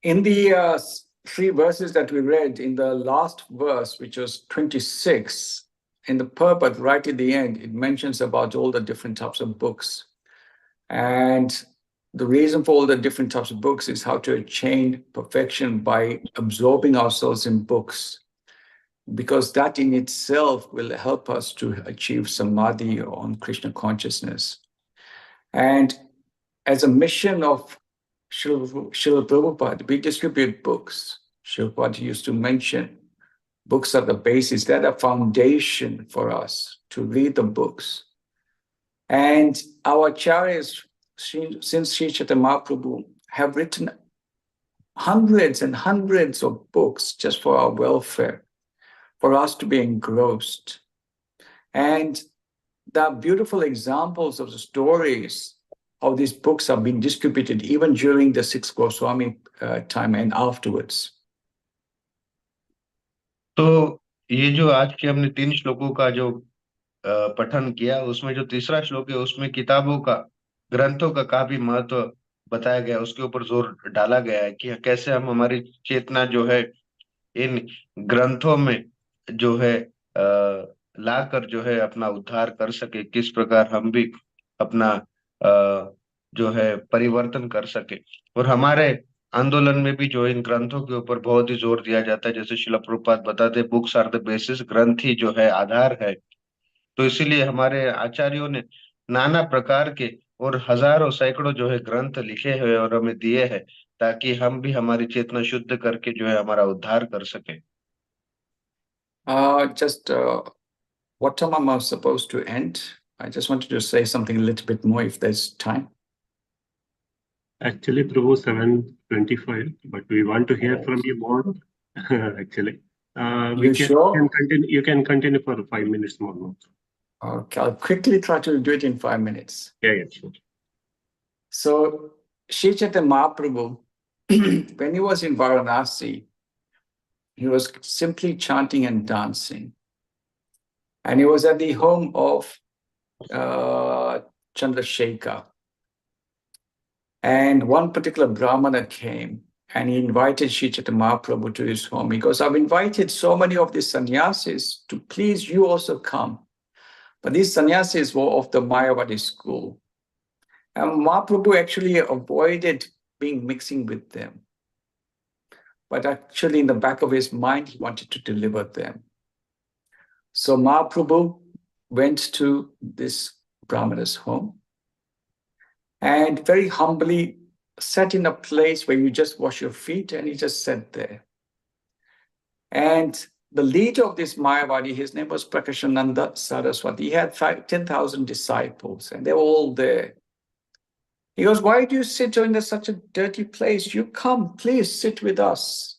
In the 3 verses that we read, in the last verse, which was 26, in the purport right at the end, it mentions about all the different types of books. And the reason for all the different types of books is how to attain perfection by absorbing ourselves in books, because that in itself will help us to achieve samadhi on Krishna consciousness. And as a mission of Srila Prabhupada, we distribute books. Srila Prabhupada used to mention books are the basis, they're the foundation for us to read the books. And our acharyas, since Sri Chaitanya Mahaprabhu, have written hundreds and hundreds of books just for our welfare, for us to be engrossed. And the beautiful examples of the stories how these books are being distributed even during the 6th Goswami time and afterwards. तो ये जो आज के हमने 3 श्लोकों का जो पठन किया, उसमें जो तीसरा श्लोक है उसमें किताबों का, ग्रंथों का काफी महत्व बताया गया, उसके ऊपर जोर डाला गया है कि कैसे हम हमारी चेतना जो है इन ग्रंथों में जो है लाकर जो है अपना उद्धार कर सके, किस प्रकार हम भी अपना जो है परिवर्तन कर सके। और हमारे आंदोलन में भी जो इन ग्रंथों के ऊपर बहुत ही जोर दिया जाता है, जैसे श्रील प्रभुपाद बताते हैं, बुक्स आर द बेसिस, ग्रंथ ही जो है आधार है। तो इसीलिए हमारे आचार्यों ने नाना प्रकार के और हजारों सैकड़ों जो है ग्रंथ लिखे हैं और हमें दिए हैं, ताकि हम भी हमारी चेतना शुद्ध करके जो है हमारा उद्धार कर सके। What time am I supposed to end? I just wanted to say something a little bit more if there's time. Actually, Prabhu, 7:25, but we want to hear from you more. Actually, You sure? You can continue for 5 minutes more. Okay, I'll quickly try to do it in 5 minutes. Yeah, sure. So, Sri Chaitanya Mahaprabhu, when he was in Varanasi, he was simply chanting and dancing. And he was at the home of Chandrasekhar. And one particular Brahmana came and he invited Sri Chaitanya Mahaprabhu to his home. He goes, I've invited so many of these sannyasis to please you also come. But these sannyasis were of the Mayavadi school. And Mahaprabhu actually avoided mixing with them. But actually in the back of his mind, he wanted to deliver them. So Mahaprabhu went to this Brahmana's home and very humbly sat in a place where you just wash your feet, and he just sat there. And the leader of this Mayavadi, his name was Prakashananda Saraswati. He had 10,000 disciples, and they were all there. He goes, why do you sit in such a dirty place? You come, please sit with us.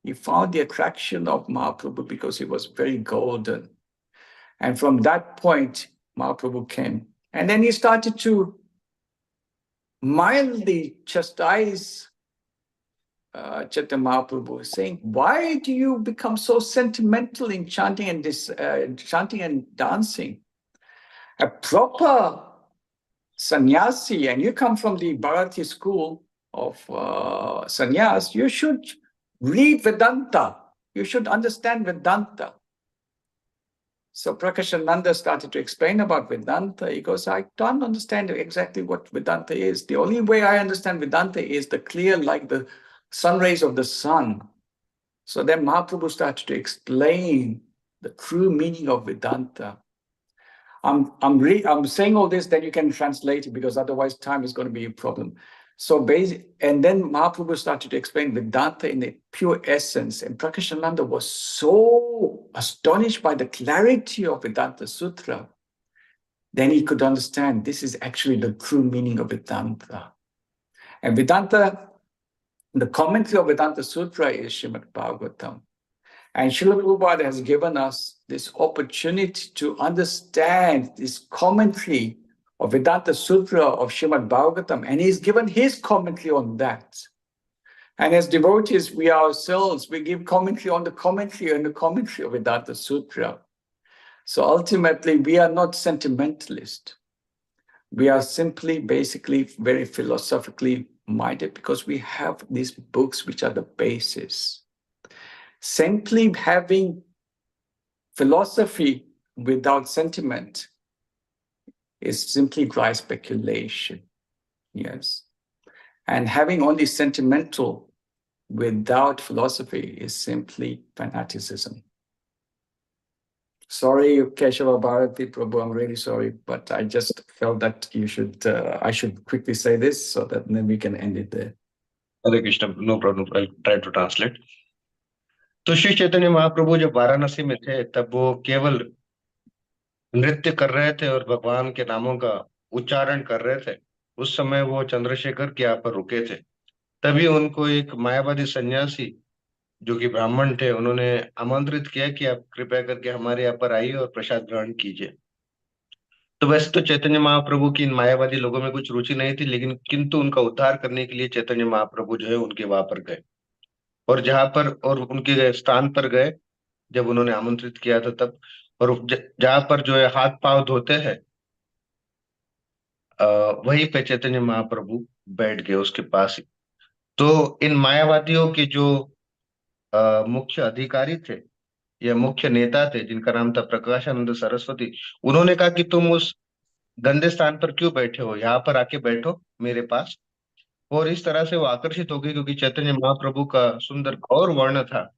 He found the attraction of Mahaprabhu because he was very golden. And from that point, Mahaprabhu came. And then he started to mildly chastise Chaitanya Mahaprabhu, saying, why do you become so sentimental in chanting and dancing? A proper sannyasi, and you come from the Bharati school of sannyas, you should read Vedanta. You should understand Vedanta. So Prakashananda started to explain about Vedanta. He goes, I don't understand exactly what Vedanta is. The only way I understand Vedanta is the clear, like the sun rays of the sun. So then Mahaprabhu started to explain the true meaning of Vedanta. I'm saying all this, then you can translate it, because otherwise time is going to be a problem. So and then Mahaprabhu started to explain Vedanta in the pure essence, and Prakashananda was so astonished by the clarity of Vedanta Sutra. Then he could understand this is actually the true meaning of Vedanta. And Vedanta, the commentary of Vedanta Sutra is Srimad Bhagavatam. And Srila Prabhupada has given us this opportunity to understand this commentary of Vedanta Sutra of Srimad Bhagavatam, and he's given his commentary on that. And as devotees, we ourselves, we give commentary on the commentary and the commentary of Vedanta Sutra. So ultimately, we are not sentimentalist. We are simply, basically, very philosophically minded, because we have these books which are the basis. Simply having philosophy without sentiment is simply dry speculation. Yes. And having only sentimental without philosophy is simply fanaticism. Sorry, Keshava Bharati Prabhu, I'm really sorry, but I just felt that I should quickly say this so that then we can end it there. Hare Krishna, no problem. I'll try to translate. तो श्री चैतन्य महाप्रभु जब वाराणसी में थे तब वो केवल नृत्य कर रहे थे और भगवान के नामों का उच्चारण कर रहे थे। उस समय वो चंद्रशेखर के यहाँ पर रुके थे। तभी उनको एक मायावादी सन्यासी जो कि ब्राह्मण थे, उन्होंने आमंत्रित किया कि आप कृपया करके हमारे यहाँ पर आइए और प्रसाद ग्रहण कीजिए। तो वैसे तो चैतन्य महाप्रभु की इन मायावादी लोगों में कुछ रुचि नहीं थी, लेकिन किंतु उनका उद्धार करने के लिए चैतन्य महाप्रभु जो है उनके वहां पर गए, और जहां पर और उनके स्थान पर गए जब उन्होंने आमंत्रित किया था तब, और जहां पर जो है हाथ पांव धोते हैं वहीं पे चैतन्य महाप्रभु बैठ गए उसके पास ही। तो इन मायावादियों के जो मुख्य अधिकारी थे या मुख्य नेता थे, जिनका नाम था प्रकाशानंद सरस्वती, उन्होंने कहा कि तुम उस गंदे स्थान पर क्यों बैठे हो, यहाँ पर आके बैठो मेरे पास। और इस तरह से वो आकर्षित हो गए क्योंकि चैतन्य महाप्रभु का सुंदर गौर वर्ण था,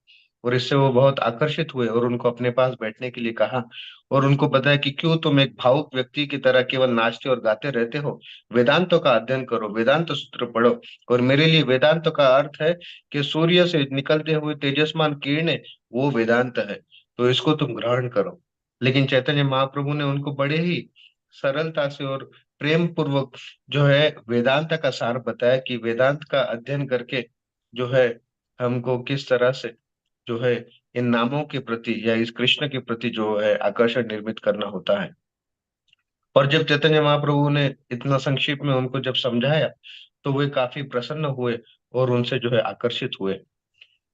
और इससे वो बहुत आकर्षित हुए और उनको अपने पास बैठने के लिए कहा, और उनको बताया कि क्यों तुम एक भावुक व्यक्ति की तरह केवल नाचते और गाते रहते हो, वेदांतों का अध्ययन करो, वेदांत सूत्र पढ़ो। और मेरे लिए वेदांत का अर्थ है कि सूर्य से निकलते हुए तेजस्मान किरणें, वो वेदांत है, तो इसको तुम ग्रहण करो। लेकिन चैतन्य महाप्रभु ने उनको बड़े ही सरलता से और प्रेम पूर्वक जो है वेदांत का सार बताया कि वेदांत का अध्ययन करके जो है हमको किस तरह से जो है इन नामों के प्रति या इस कृष्ण के प्रति जो है आकर्षण निर्मित करना होता है। और जब चैतन्य महाप्रभु ने इतना संक्षिप्त में उनको जब समझाया तो वे काफी प्रसन्न हुए और उनसे जो है आकर्षित हुए।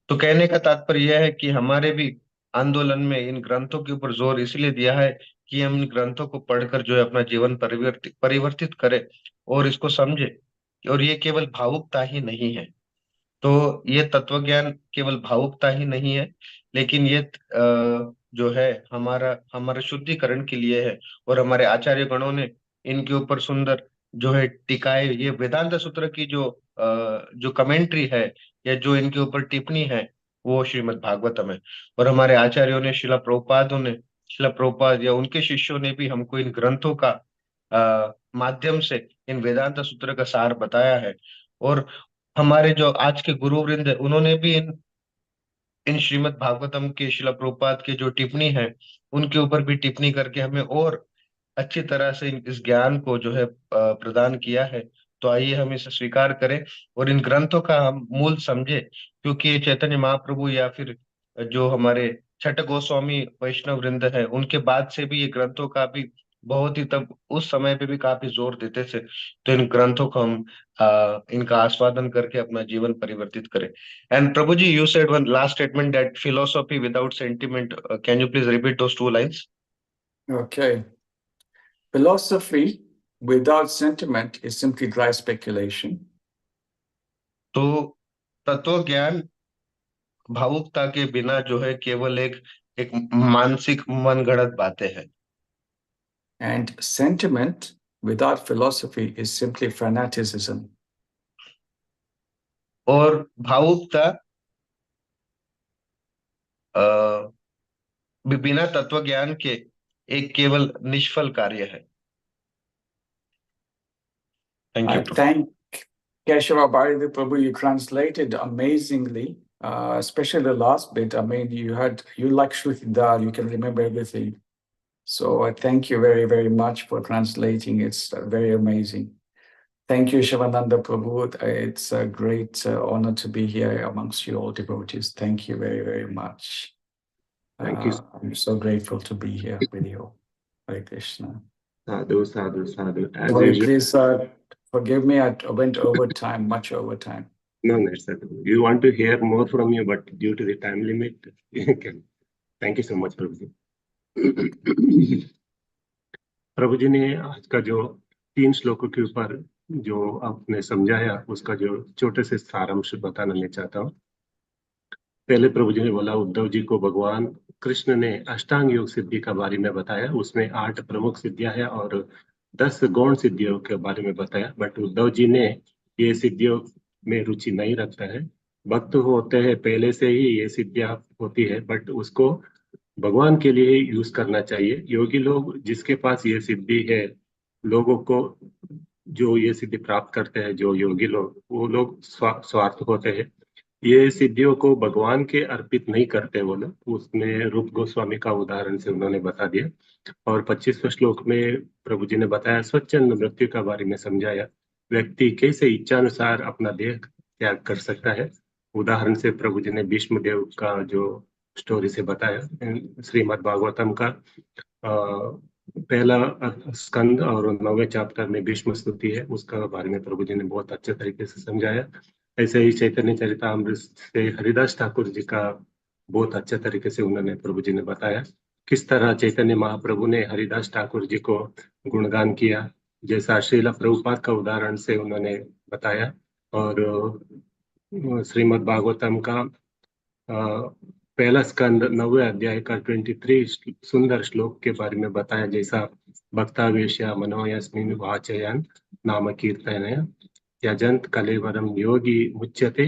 तो कहने का तात्पर्य यह है कि हमारे भी आंदोलन में इन ग्रंथों के ऊपर जोर इसलिए दिया है कि हम इन ग्रंथों को पढ़कर जो है अपना जीवन परिवर्तित परिवर्तित करें और इसको समझे। और ये केवल भावुकता ही नहीं है। तो ये तत्व ज्ञान केवल भावुकता ही नहीं है, लेकिन ये जो है हमारा हमारे शुद्धिकरण के लिए है। और हमारे आचार्य गणों ने इनके ऊपर सुंदर जो है टिकाए ये वेदांत सूत्र की जो कमेंट्री है या जो इनके ऊपर टिप्पणी है वो श्रीमद् भागवतम है। और हमारे आचार्यों ने शिला प्रभुपाद या उनके शिष्यों ने भी हमको इन ग्रंथों का माध्यम से इन वेदांत सूत्र का सार बताया है। और हमारे जो आज के गुरु वृंद है उन्होंने भी इन श्रीमद् भागवतम के शिला प्रभुपाद के जो टिप्पणी है उनके ऊपर भी टिप्पणी करके हमें और अच्छी तरह से इस ज्ञान को जो है प्रदान किया है। तो आइए हम इसे स्वीकार करें और इन ग्रंथों का हम मूल समझे, क्योंकि ये चैतन्य महाप्रभु या फिर जो हमारे छठ गोस्वामी वैष्णव वृंद है उनके बाद से भी ये ग्रंथों का भी बहुत ही तब उस समय पे भी काफी जोर देते थे। तो इन ग्रंथों को हम इनका आस्वादन करके अपना जीवन परिवर्तित करें। And Prabhu ji, you said one last statement that philosophy without sentiment, can you please repeat those two lines? Okay. Philosophy without sentiment is simply dry speculation. तो तत्व ज्ञान भावुकता के बिना जो है केवल एक एक मानसिक मनगढ़ंत बातें हैं। And sentiment without philosophy is simply fanaticism. और भावुकता बिना तत्व ज्ञान के एक केवल निष्फल कार्य है। Thank I you. thank Keshava Bharati Prabhu, you translated amazingly, especially the last bit. I mean, you like Shruti, you can remember everything. So I thank you very, very much for translating. It's very amazing. Thank you, Shivananda Prabhu. It's a great honor to be here amongst you all devotees. Thank you very, very much. Thank you. I'm so grateful to be here with you. Hare Krishna. Sadhu, sadhu, sadhu. As Sorry, usual. please forgive me. I went over time, much over time. No, that's it. You want to hear more from you, but due to the time limit, you can. Thank you so much, Prabhuji. प्रभु जी ने आज का जो 3 श्लोकों के ऊपर जो आपने समझाया उसका जो छोटे से सारांश बताना मैं चाहता हूँ। पहले प्रभु जी ने बोला उद्धव जी को भगवान कृष्ण ने अष्टांग योग सिद्धि का बारे में बताया, उसमें 8 प्रमुख सिद्धियां हैं और 10 गौण सिद्धियों के बारे में बताया। बट उद्धव जी ने ये सिद्धियों में रुचि नहीं रखता है। भक्त होते हैं पहले से ही ये सिद्धियां होती है, बट उसको भगवान के लिए यूज करना चाहिए। योगी लोग जिसके पास ये सिद्धि है, लोगों को जो ये सिद्धि प्राप्त करते हैं, जो योगी लोग, वो लोग स्वार्थ होते हैं। ये सिद्धियों को भगवान के अर्पित नहीं करते वो लोग। उसमें रूप गोस्वामी का उदाहरण से उन्होंने बता दिया। और 25वें श्लोक में प्रभु जी ने बताया स्वच्छंद मृत्यु का बारे में समझाया, व्यक्ति कैसे इच्छानुसार अपना देह त्याग कर सकता है। उदाहरण से प्रभु जी ने भीष्म देव का जो स्टोरी से बताया। श्रीमद् भागवतम का पहला स्कंद और 9वें चैप्टर में भीष्म स्तुति है, उसका बारे में प्रभु जी ने बहुत अच्छे तरीके से समझाया। ऐसे ही चैतन्य चरितामृत से हरिदास ठाकुर जी का बहुत अच्छे तरीके से उन्होंने प्रभु जी ने बताया किस तरह चैतन्य महाप्रभु ने हरिदास ठाकुर जी को गुणगान किया, जैसा श्रीला प्रभुपाद का उदाहरण से उन्होंने बताया। और श्रीमद् भागवतम का पहला स्कंद 9वें अध्याय का 23 सुंदर श्लोक के बारे में बताया, जैसा भक्तावेश्य मनोयस्मिन् वाचयन् नाम कीर्तनया त्यजंत कलेवरम योगी मुच्यते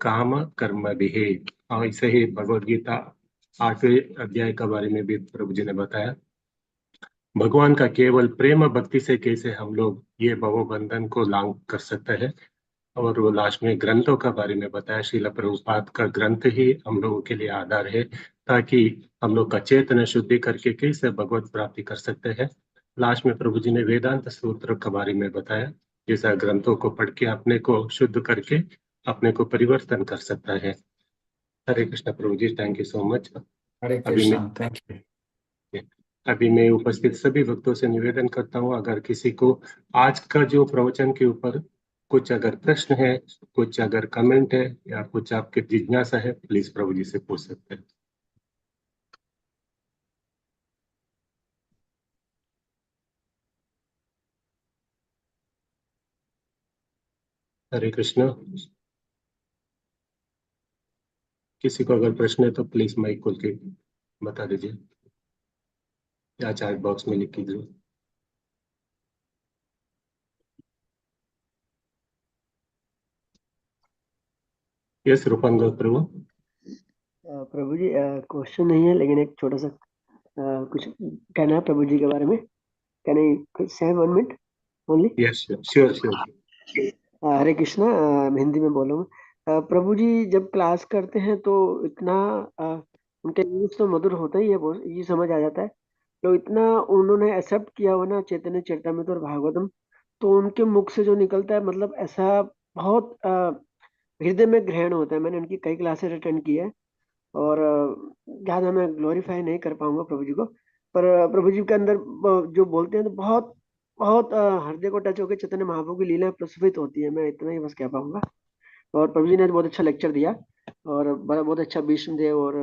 काम कर्म बिहे। और ऐसे ही भगवद गीता 8वें अध्याय के बारे में भी प्रभु जी ने बताया भगवान का केवल प्रेम भक्ति से कैसे हम लोग ये भवबंधन को लांघ कर सकते हैं। और वो लास्ट में ग्रंथों का बारे में बताया, श्रील प्रभुपाद का ग्रंथ ही हम लोगों के लिए आधार है, ताकि हम लोग का चेतन शुद्धि करके कैसे भगवत प्राप्ति कर सकते हैं। लास्ट में प्रभु जी ने वेदांत सूत्र के बारे में बताया, जैसा ग्रंथों को पढ़ के अपने को शुद्ध करके अपने को परिवर्तन कर सकता है। हरे कृष्णा प्रभु ji, thank you so much. Hare Krishna, thank you. अभी मैं उपस्थित सभी भक्तों से निवेदन करता हूँ, अगर किसी को आज का जो प्रवचन के ऊपर कुछ अगर प्रश्न है, कुछ अगर कमेंट है या कुछ आपके जिज्ञासा है, प्लीज प्रभु जी से पूछ सकते हैं। हरे कृष्णा। किसी को अगर प्रश्न है तो प्लीज माइक खोल के बता दीजिए या चैट बॉक्स में लिख कीजिए। यस रूपांग प्रभु। प्रभु जी क्वेश्चन नहीं है, लेकिन एक छोटा सा कुछ कहना है प्रभु जी के बारे में। Can I say 1 minute only? Yes sure sure. Hare Krishna. Hindi में बोलूँगा। प्रभु जी जब क्लास करते हैं तो इतना उनका इंग्लिश तो मधुर होता ही है, बहुत ये समझ आ जाता है। तो इतना उन्होंने एक्सेप्ट किया हुआ ना चैतन्य चरितामृत और भागवतम, तो उनके मुख से जो निकलता है मतलब ऐसा बहुत हृदय में ग्रहण होता है। मैंने उनकी कई क्लासेस अटेंड की है और ज़्यादा मैं ग्लोरीफाई नहीं कर पाऊंगा प्रभु जी को, पर प्रभु जी के अंदर जो बोलते हैं तो बहुत बहुत हृदय को टच होकर चैतन्य महाप्रभु की लीला प्रस्फुटित होती है। मैं इतना ही बस कह पाऊंगा। और प्रभु जी ने बहुत अच्छा लेक्चर दिया और बड़ा बहुत अच्छा भीष्मदेव और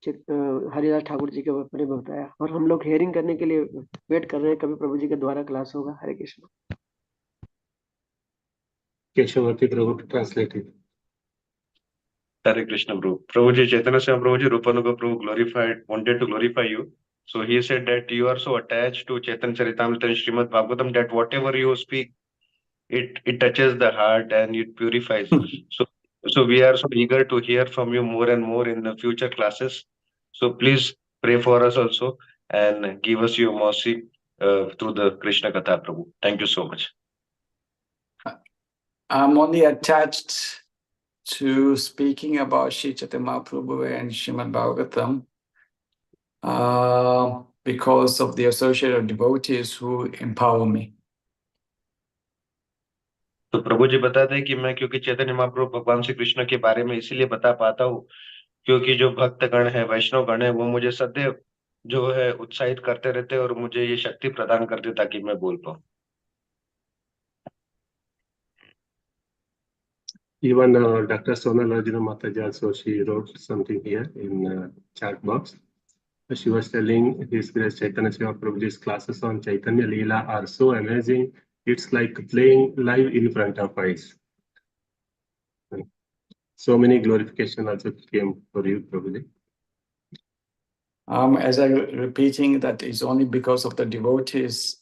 हरिदास ठाकुर जी के बारे में बताया, और हम लोग हेयरिंग करने के लिए वेट कर रहे हैं कभी प्रभु जी के द्वारा क्लास होगा। हरे कृष्ण। केशवमूर्ति प्रभु translated. Hare Krishna, Prabhu. Prabhuji, Chaitanya Seva Prabhuji, Rupanuga Prabhu wanted to glorify you. So he said that you are so attached to Chaitanya Charitamrita and Srimad Bhagavatam that whatever you speak, it touches the heart and it purifies. So we are so eager to hear from you more and more in the future classes. So please pray for us also and give us your mercy through the Krishna Katha, Prabhu. Thank you so much. I'm only attached to speaking about Sri Chaitanya Mahaprabhu and Srimad Bhagavatam because of the associated devotees who empower me. तो प्रभु जी बताते हैं कि मैं क्योंकि चैतन्य महाप्रभु भगवान श्री कृष्ण के बारे में इसीलिए बता पाता हूँ क्योंकि जो भक्त गण है, वैष्णव गण है, वो मुझे सदैव जो है उत्साहित करते रहते हैं और मुझे ये शक्ति प्रदान करते ताकि मैं बोल पाऊँ। Even Dr. Sonal Arjuna Mataji also, she wrote something here in chat box. She was telling His Grace Chaitanya Seva Prabhuji's classes on Chaitanya Leela are so amazing. It's like playing live in front of us. So many glorification also came for you, Prabhuji. As I'm repeating, that is only because of the devotees'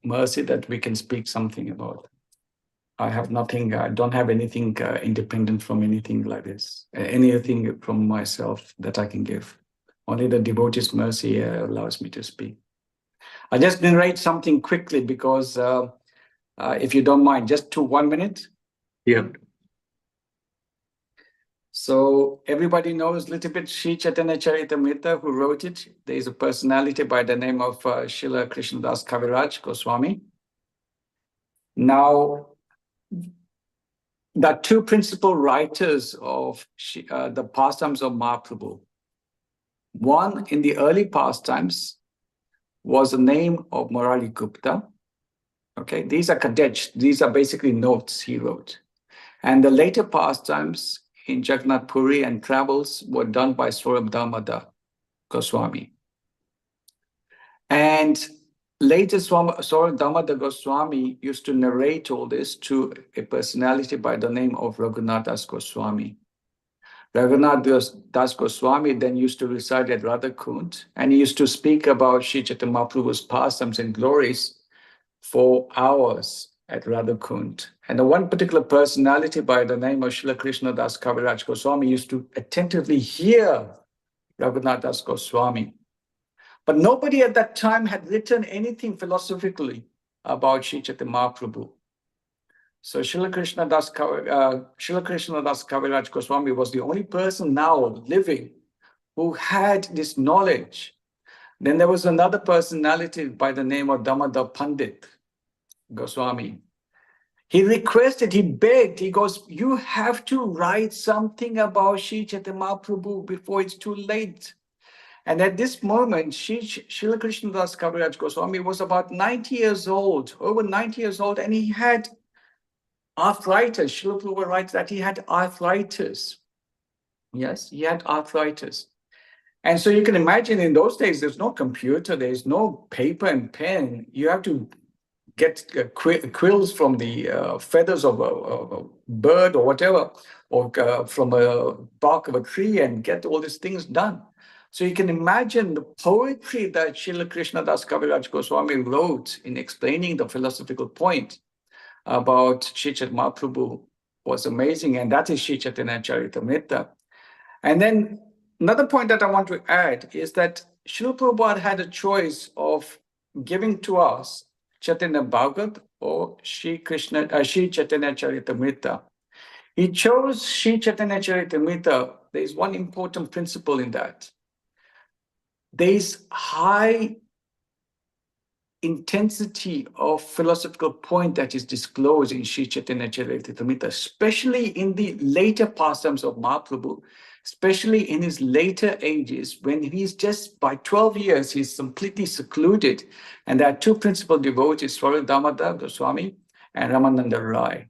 mercy that we can speak something about. I have nothing, I don't have anything independent from anything like this, anything from myself that I can give. Only the devotee's mercy allows me to speak. I just narrate something quickly because if you don't mind, just 1 minute. Yeah. So everybody knows a little bit Sri Chaitanya Charitamrita, who wrote it. There is a personality by the name of Srila Krishnadas Kaviraj Goswami. Now, the two principal writers of the pastimes of Mahaprabhu. One in the early pastimes was the name of Murali Gupta. Okay, these are kadech, these are basically notes he wrote. And the later pastimes in Jagannath Puri and travels were done by Swarab Damodar Goswami. And later Swarab Damodar Goswami used to narrate all this to a personality by the name of Raghunath Das Goswami. Raghunath Das Goswami then used to reside at Radhakund, and he used to speak about Sri Chaitanya Mahaprabhu's pastimes and glories for hours at Radhakund. And the one particular personality by the name of Srila Krishna Das Kaviraj Goswami used to attentively hear Raghunath Das Goswami. But nobody at that time had written anything philosophically about Sri Chaitanya Mahaprabhu. So Srila Krishna Das Kaviraj Goswami was the only person now living who had this knowledge. Then there was another personality by the name of Damodar Pandit Goswami. He requested, he begged, he goes, you have to write something about Sri Chaitanya Mahaprabhu before it's too late. And at this moment, Srila Krishnadas Kaviraj Goswami was about 90 years old, over 90 years old, and he had arthritis. Srila Prabhupada writes that he had arthritis. Yes, he had arthritis. And so you can imagine in those days, there's no computer, there's no paper and pen. You have to get quills from the feathers of a bird or whatever, or from a bark of a tree and get all these things done. So you can imagine the poetry that Srila Krishnadas Kaviraj Goswami wrote in explaining the philosophical point about Sri Chaitanya Mahaprabhu was amazing, and that is Sri Chaitanya Charitamrita. And then another point that I want to add is that Srila Prabhupada had a choice of giving to us Chaitanya Bhagavat or Sri Chaitanya Charitamrita. He chose Sri Chaitanya Charitamrita. There is one important principle in that. There is high intensity of philosophical point that is disclosed in Sri Chaitanya Charitamrita, especially in the later pastimes of Mahaprabhu, especially in his later ages, when he's just by 12 years, he's completely secluded. And there are two principal devotees, Swarup Damodar Goswami and Ramananda Rai.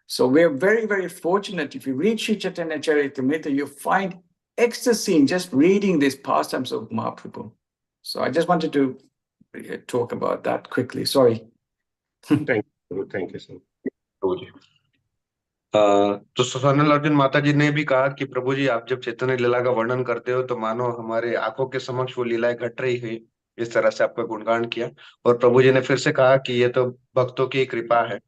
So we're very, very fortunate. If you read Sri Chaitanya Charitamrita, you find ecstasy in just reading these pastimes of Mahaprabhu. So I just wanted to talk about that quickly. Sorry. Thank you so much. तो सोनल अर्जुन माता जी ने भी कहा कि प्रभु जी आप जब चैतन्य लीला का वर्णन करते हो तो मानो हमारे आंखों के समक्ष वो लीलाएं घट रही है, इस तरह से आपका गुणगान किया। और प्रभु जी ने फिर से कहा कि ये तो भक्तों की कृपा है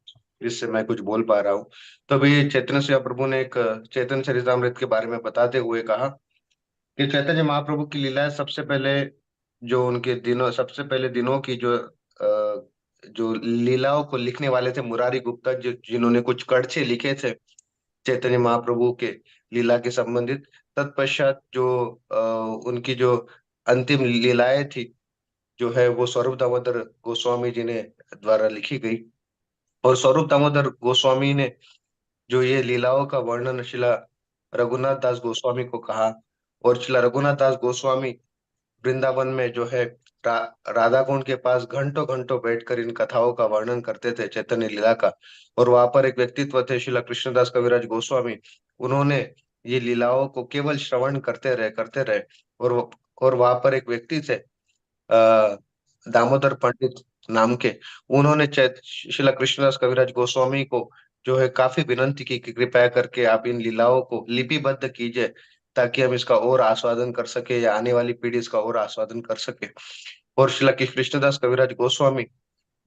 जिससे मैं कुछ बोल पा रहा हूँ। तो अभी चैतन्य सेवा प्रभु ने एक चैतन्य चरितामृत के बारे में बताते हुए कहा कि चैतन्य महाप्रभु की लीलाएं सबसे पहले जो उनके दिनों सबसे पहले दिनों की जो लीलाओं को लिखने वाले थे मुरारी गुप्ता, जो जिन्होंने कुछ कड़छे लिखे थे चैतन्य महाप्रभु के लीला के संबंधित, तत्पश्चात जो उनकी जो अंतिम लीलाएं थी जो है वो स्वरूप दामोदर गोस्वामी जी ने द्वारा लिखी गई। और स्वरूप दामोदर गोस्वामी ने जो ये लीलाओं का वर्णन शिला रघुनाथ दास गोस्वामी को कहा। और शिला रघुनाथ दास गोस्वामी वृंदावन में जो है राधा कुंड के पास घंटों घंटों बैठकर इन कथाओं का वर्णन करते थे चैतन्य लीला का। और वहां पर एक व्यक्तित्व थे शिला कृष्णदास कविराज गोस्वामी, उन्होंने ये लीलाओं को केवल श्रवण करते रहे। और वहां पर एक व्यक्ति थे दामोदर पंडित नाम के, उन्होंने शिला कृष्णदास कविराज गोस्वामी को जो है काफी विनंती की कि कृपया करके आप इन लीलाओं को लिपिबद्ध कीजिए ताकि हम इसका और आस्वादन कर सके या आने वाली पीढ़ी इसका और आस्वादन कर सके। और शिला कृष्णदास कविराज गोस्वामी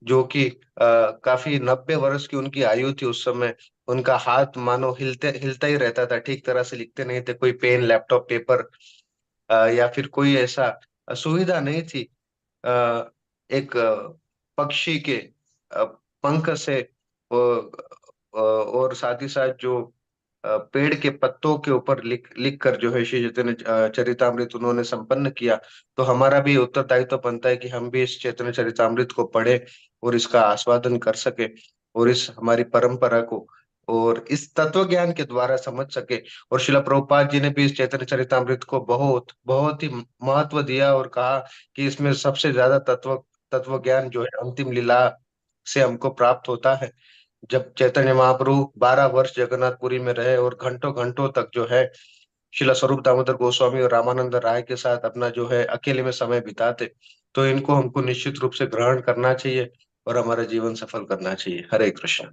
जो कि काफी 90 वर्ष की उनकी आयु थी उस समय, उनका हाथ मानो हिलता ही रहता था, ठीक तरह से लिखते नहीं थे, कोई पेन लैपटॉप पेपर या फिर कोई ऐसा सुविधा नहीं थी। एक पक्षी के पंख से और साथ ही साथ जो पेड़ के पत्तों के ऊपर लिख कर जो है श्री चैतन्य चरितामृत उन्होंने संपन्न किया। तो हमारा भी उत्तरदायित्व बनता है कि हम भी इस चैतन्य चरितामृत को पढ़े और इसका आस्वादन कर सके और इस हमारी परंपरा को और इस तत्व ज्ञान के द्वारा समझ सके। और शिला प्रभुपाद जी ने भी इस चैतन्य चरितामृत को बहुत बहुत ही महत्व दिया और कहा कि इसमें सबसे ज्यादा तत्व ज्ञान जो है अंतिम लीला से हमको प्राप्त होता है। जब चैतन्य महाप्रभु 12 वर्ष जगन्नाथपुरी में रहे और घंटों घंटों तक जो है शिला स्वरूप दामोदर गोस्वामी और रामानंद राय के साथ अपना जो है अकेले में समय बिताते, तो इनको हमको निश्चित रूप से ग्रहण करना चाहिए और हमारा जीवन सफल करना चाहिए। हरे Krishna.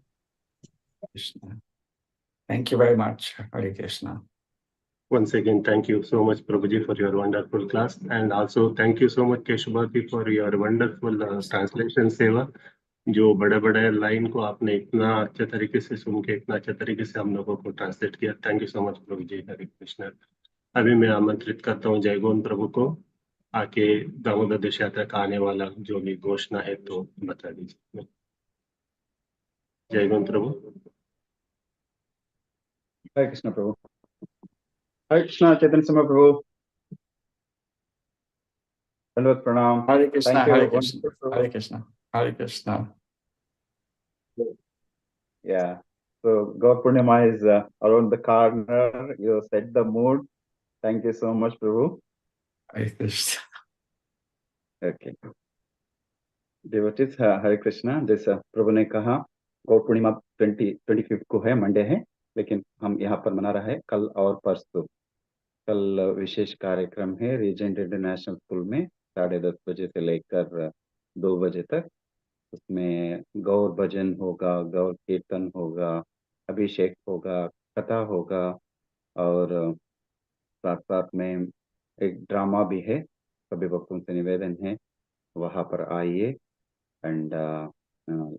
Thank you very much. Hare Krishna. Once again, thank you so much, Prabhuji, for your wonderful class. And also thank you so much, Keshavati, for your wonderful translation seva. जो बड़े बड़े लाइन को आपने इतना अच्छे तरीके से सुन के इतना अच्छे तरीके से हम लोगों को ट्रांसलेट किया। थैंक यू सो मच प्रभु जी। हरे कृष्ण। अभी मैं आमंत्रित करता हूँ जय गोविंद प्रभु को, आके दामोदर देश यात्रा का आने वाला जो भी घोषणा है तो बता दीजिए। जय गोविंद प्रभु। हरे कृष्ण प्रभु। हरे कृष्ण चैतन्य समय प्रभु। धन्यवाद प्रणाम। Hare Krishna. Thank you. Hare Krishna. Hare Krishna. Hare Krishna. Yeah. So God Purnima is around the corner. You set the mood. Thank you so much, Prabhu. Hare Krishna. Okay. Devotees, Hare Krishna. जैसा प्रभु ने कहा गौर पूर्णिमा 25 को है, Monday है, लेकिन हम यहाँ पर मना रहे हैं कल और परसों। कल विशेष कार्यक्रम है रीजेंट इंटरनेशनल स्कूल में 10:30 बजे से लेकर 2 बजे तक। उसमें गौर भजन होगा, गौर कीर्तन होगा, अभिषेक होगा, कथा होगा और साथ साथ में एक ड्रामा भी है। सभी भक्तों से निवेदन है वहाँ पर आइए and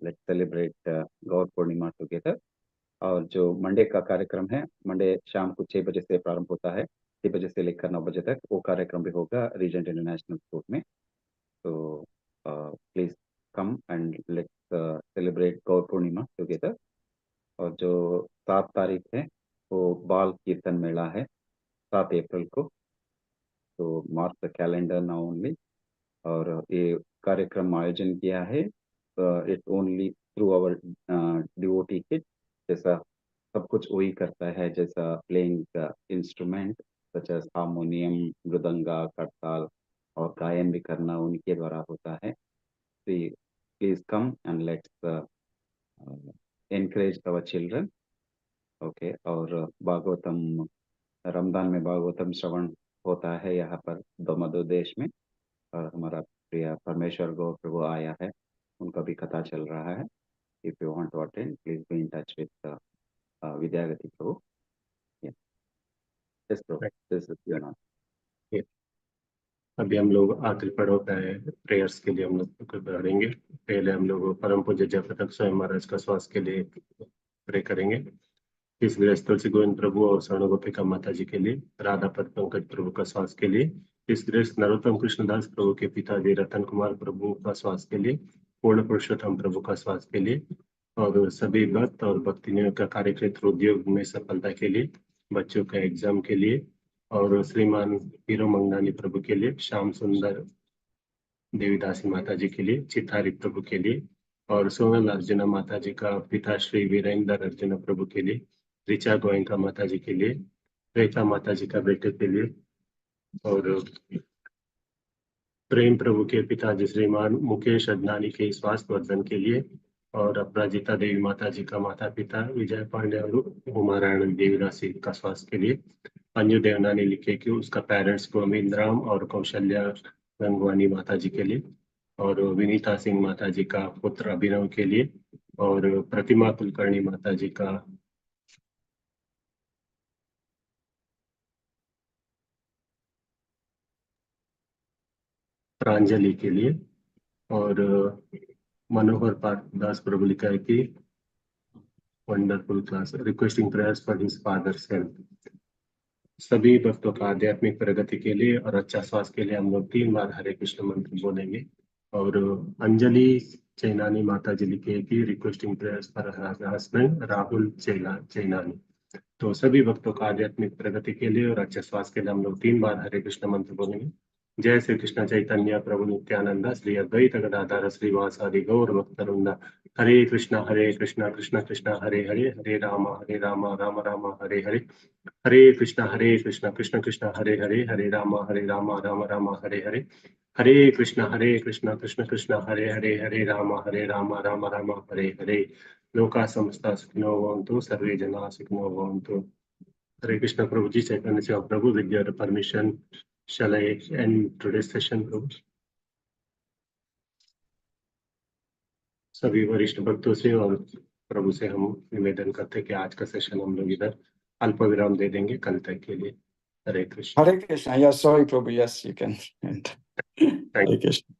let's celebrate Gaur Purnima together. और जो मंडे का कार्यक्रम है, मंडे शाम को 6 बजे से प्रारंभ होता है, 6 बजे से लेकर 9 बजे तक वो कार्यक्रम भी होगा रीजेंट इंटरनेशनल स्कूल में। तो please come and let's celebrate Gaur Purnima together. और जो 7 तारीख है वो बाल कीर्तन मेला है 7 अप्रैल को। तो mark the calendar now only. और ये कार्यक्रम आयोजन किया है it only through our devotee kid. जैसा सब कुछ वही करता है, जैसा playing instrument such as harmonium, mridanga, kartal और गायन भी करना उनके द्वारा होता है। Please come and let's encourage our children. Okay. और भागवतम, रमजान में भागवतम श्रवण होता है यहाँ पर दोमदो देश में। और हमारा प्रिय परमेश्वर गौ प्रभु आया है, उनका भी कथा चल रहा है। If you want to attend please be in touch with Vidyagati प्रभु। यस प्रभु, दिस इज योर नाम। अभी हम लोग आखिरी पड़ाव पे आए हैं, प्रेयर्स के लिए हम लोग बढ़ेंगे। पहले हम लोग परम पूज्य जयप्रताप स्वामी महाराज का स्वास्थ्य के लिए प्रे करेंगे। इस गृहस्थ तुलसी गोविंद प्रभु और स्वर्ण गोपिका माता जी के लिए, राधा पद पंकज प्रभु का स्वास्थ्य के लिए, इस गृहस्थ नरोत्तम कृष्णदास प्रभु के पिताजी रतन कुमार प्रभु का स्वास्थ्य के लिए, पूर्ण पुरुषोत्तम प्रभु का स्वास्थ्य के लिए, और सभी भक्त और भक्तियों का कार्य क्षेत्र उद्योग में सफलता के लिए, बच्चों का एग्जाम के लिए, और श्रीमान हीरो मंगनानी प्रभु के लिए, श्याम सुंदर देवीदासी माता जी के लिए, चितारी प्रभु के लिए, और सोनल अर्जुना माता जी का पिता श्री वीरेंद्र अर्जुना प्रभु के लिए, ऋचा गोयंका माता जी के लिए, रेखा माता जी का बेटे के लिए, और प्रेम प्रभु के पिताजी श्रीमान मुकेश अडनानी के स्वास्थ्य वर्धन के लिए, और अपराजिता देवी माता जी का माता पिता विजय पांडे और उमारायण देवीदासी का स्वास्थ्य के लिए, अंजू देवनानी लिखे कि उसका पेरेंट्स गोविंद राम और कौशल्या गंगवानी माता जी के लिए, और विनीता सिंह माता जी का पुत्र अभिनव के लिए, और प्रतिमा कुलकर्णी माता जी का प्रांजलि के लिए, और मनोहर दास प्रभु लिखा है कि wonderful class requesting prayers for his father's health. सभी भक्तों का आध्यात्मिक प्रगति के लिए और अच्छा स्वास्थ्य के लिए हम लोग 3 बार हरे कृष्ण मंत्र बोलेंगे। और अंजलि चैनानी माता जी लिखे कि requesting prayers for husband Rahul Chainani. तो सभी भक्तों का आध्यात्मिक प्रगति के लिए और अच्छे स्वास्थ्य के लिए हम लोग 3 बार हरे कृष्ण मंत्र बोलेंगे। जय श्री कृष्ण चैतन्य प्रभु नित्यानंद श्री अद्वैत गदाधर श्रीवासादि गौर भक्तवृंद। हरे कृष्ण कृष्ण कृष्ण हरे हरे, हरे राम राम राम हरे हरे, हरे कृष्ण कृष्ण कृष्ण हरे हरे, हरे राम राम राम हरे हरे, हरे कृष्ण कृष्ण कृष्ण हरे हरे, हरे राम राम राम हरे हरे। लोका समस्ता सुखिनो भवन्तु, सर्वे जना सुखिनो भवन्तु। हरे कृष्ण प्रभु जी, चैतन्य सेवा प्रभु, with your permission shall I end today's session प्रभु? सभी वरिष्ठ भक्तों से और प्रभु से हम निवेदन करते हैं कि आज का सेशन हम लोग इधर अल्प विराम दे देंगे कल तक के लिए। हरे Krishna. Hare Krishna. Yeah, sorry, Prabhu. Yes, you can. Hare Krishna.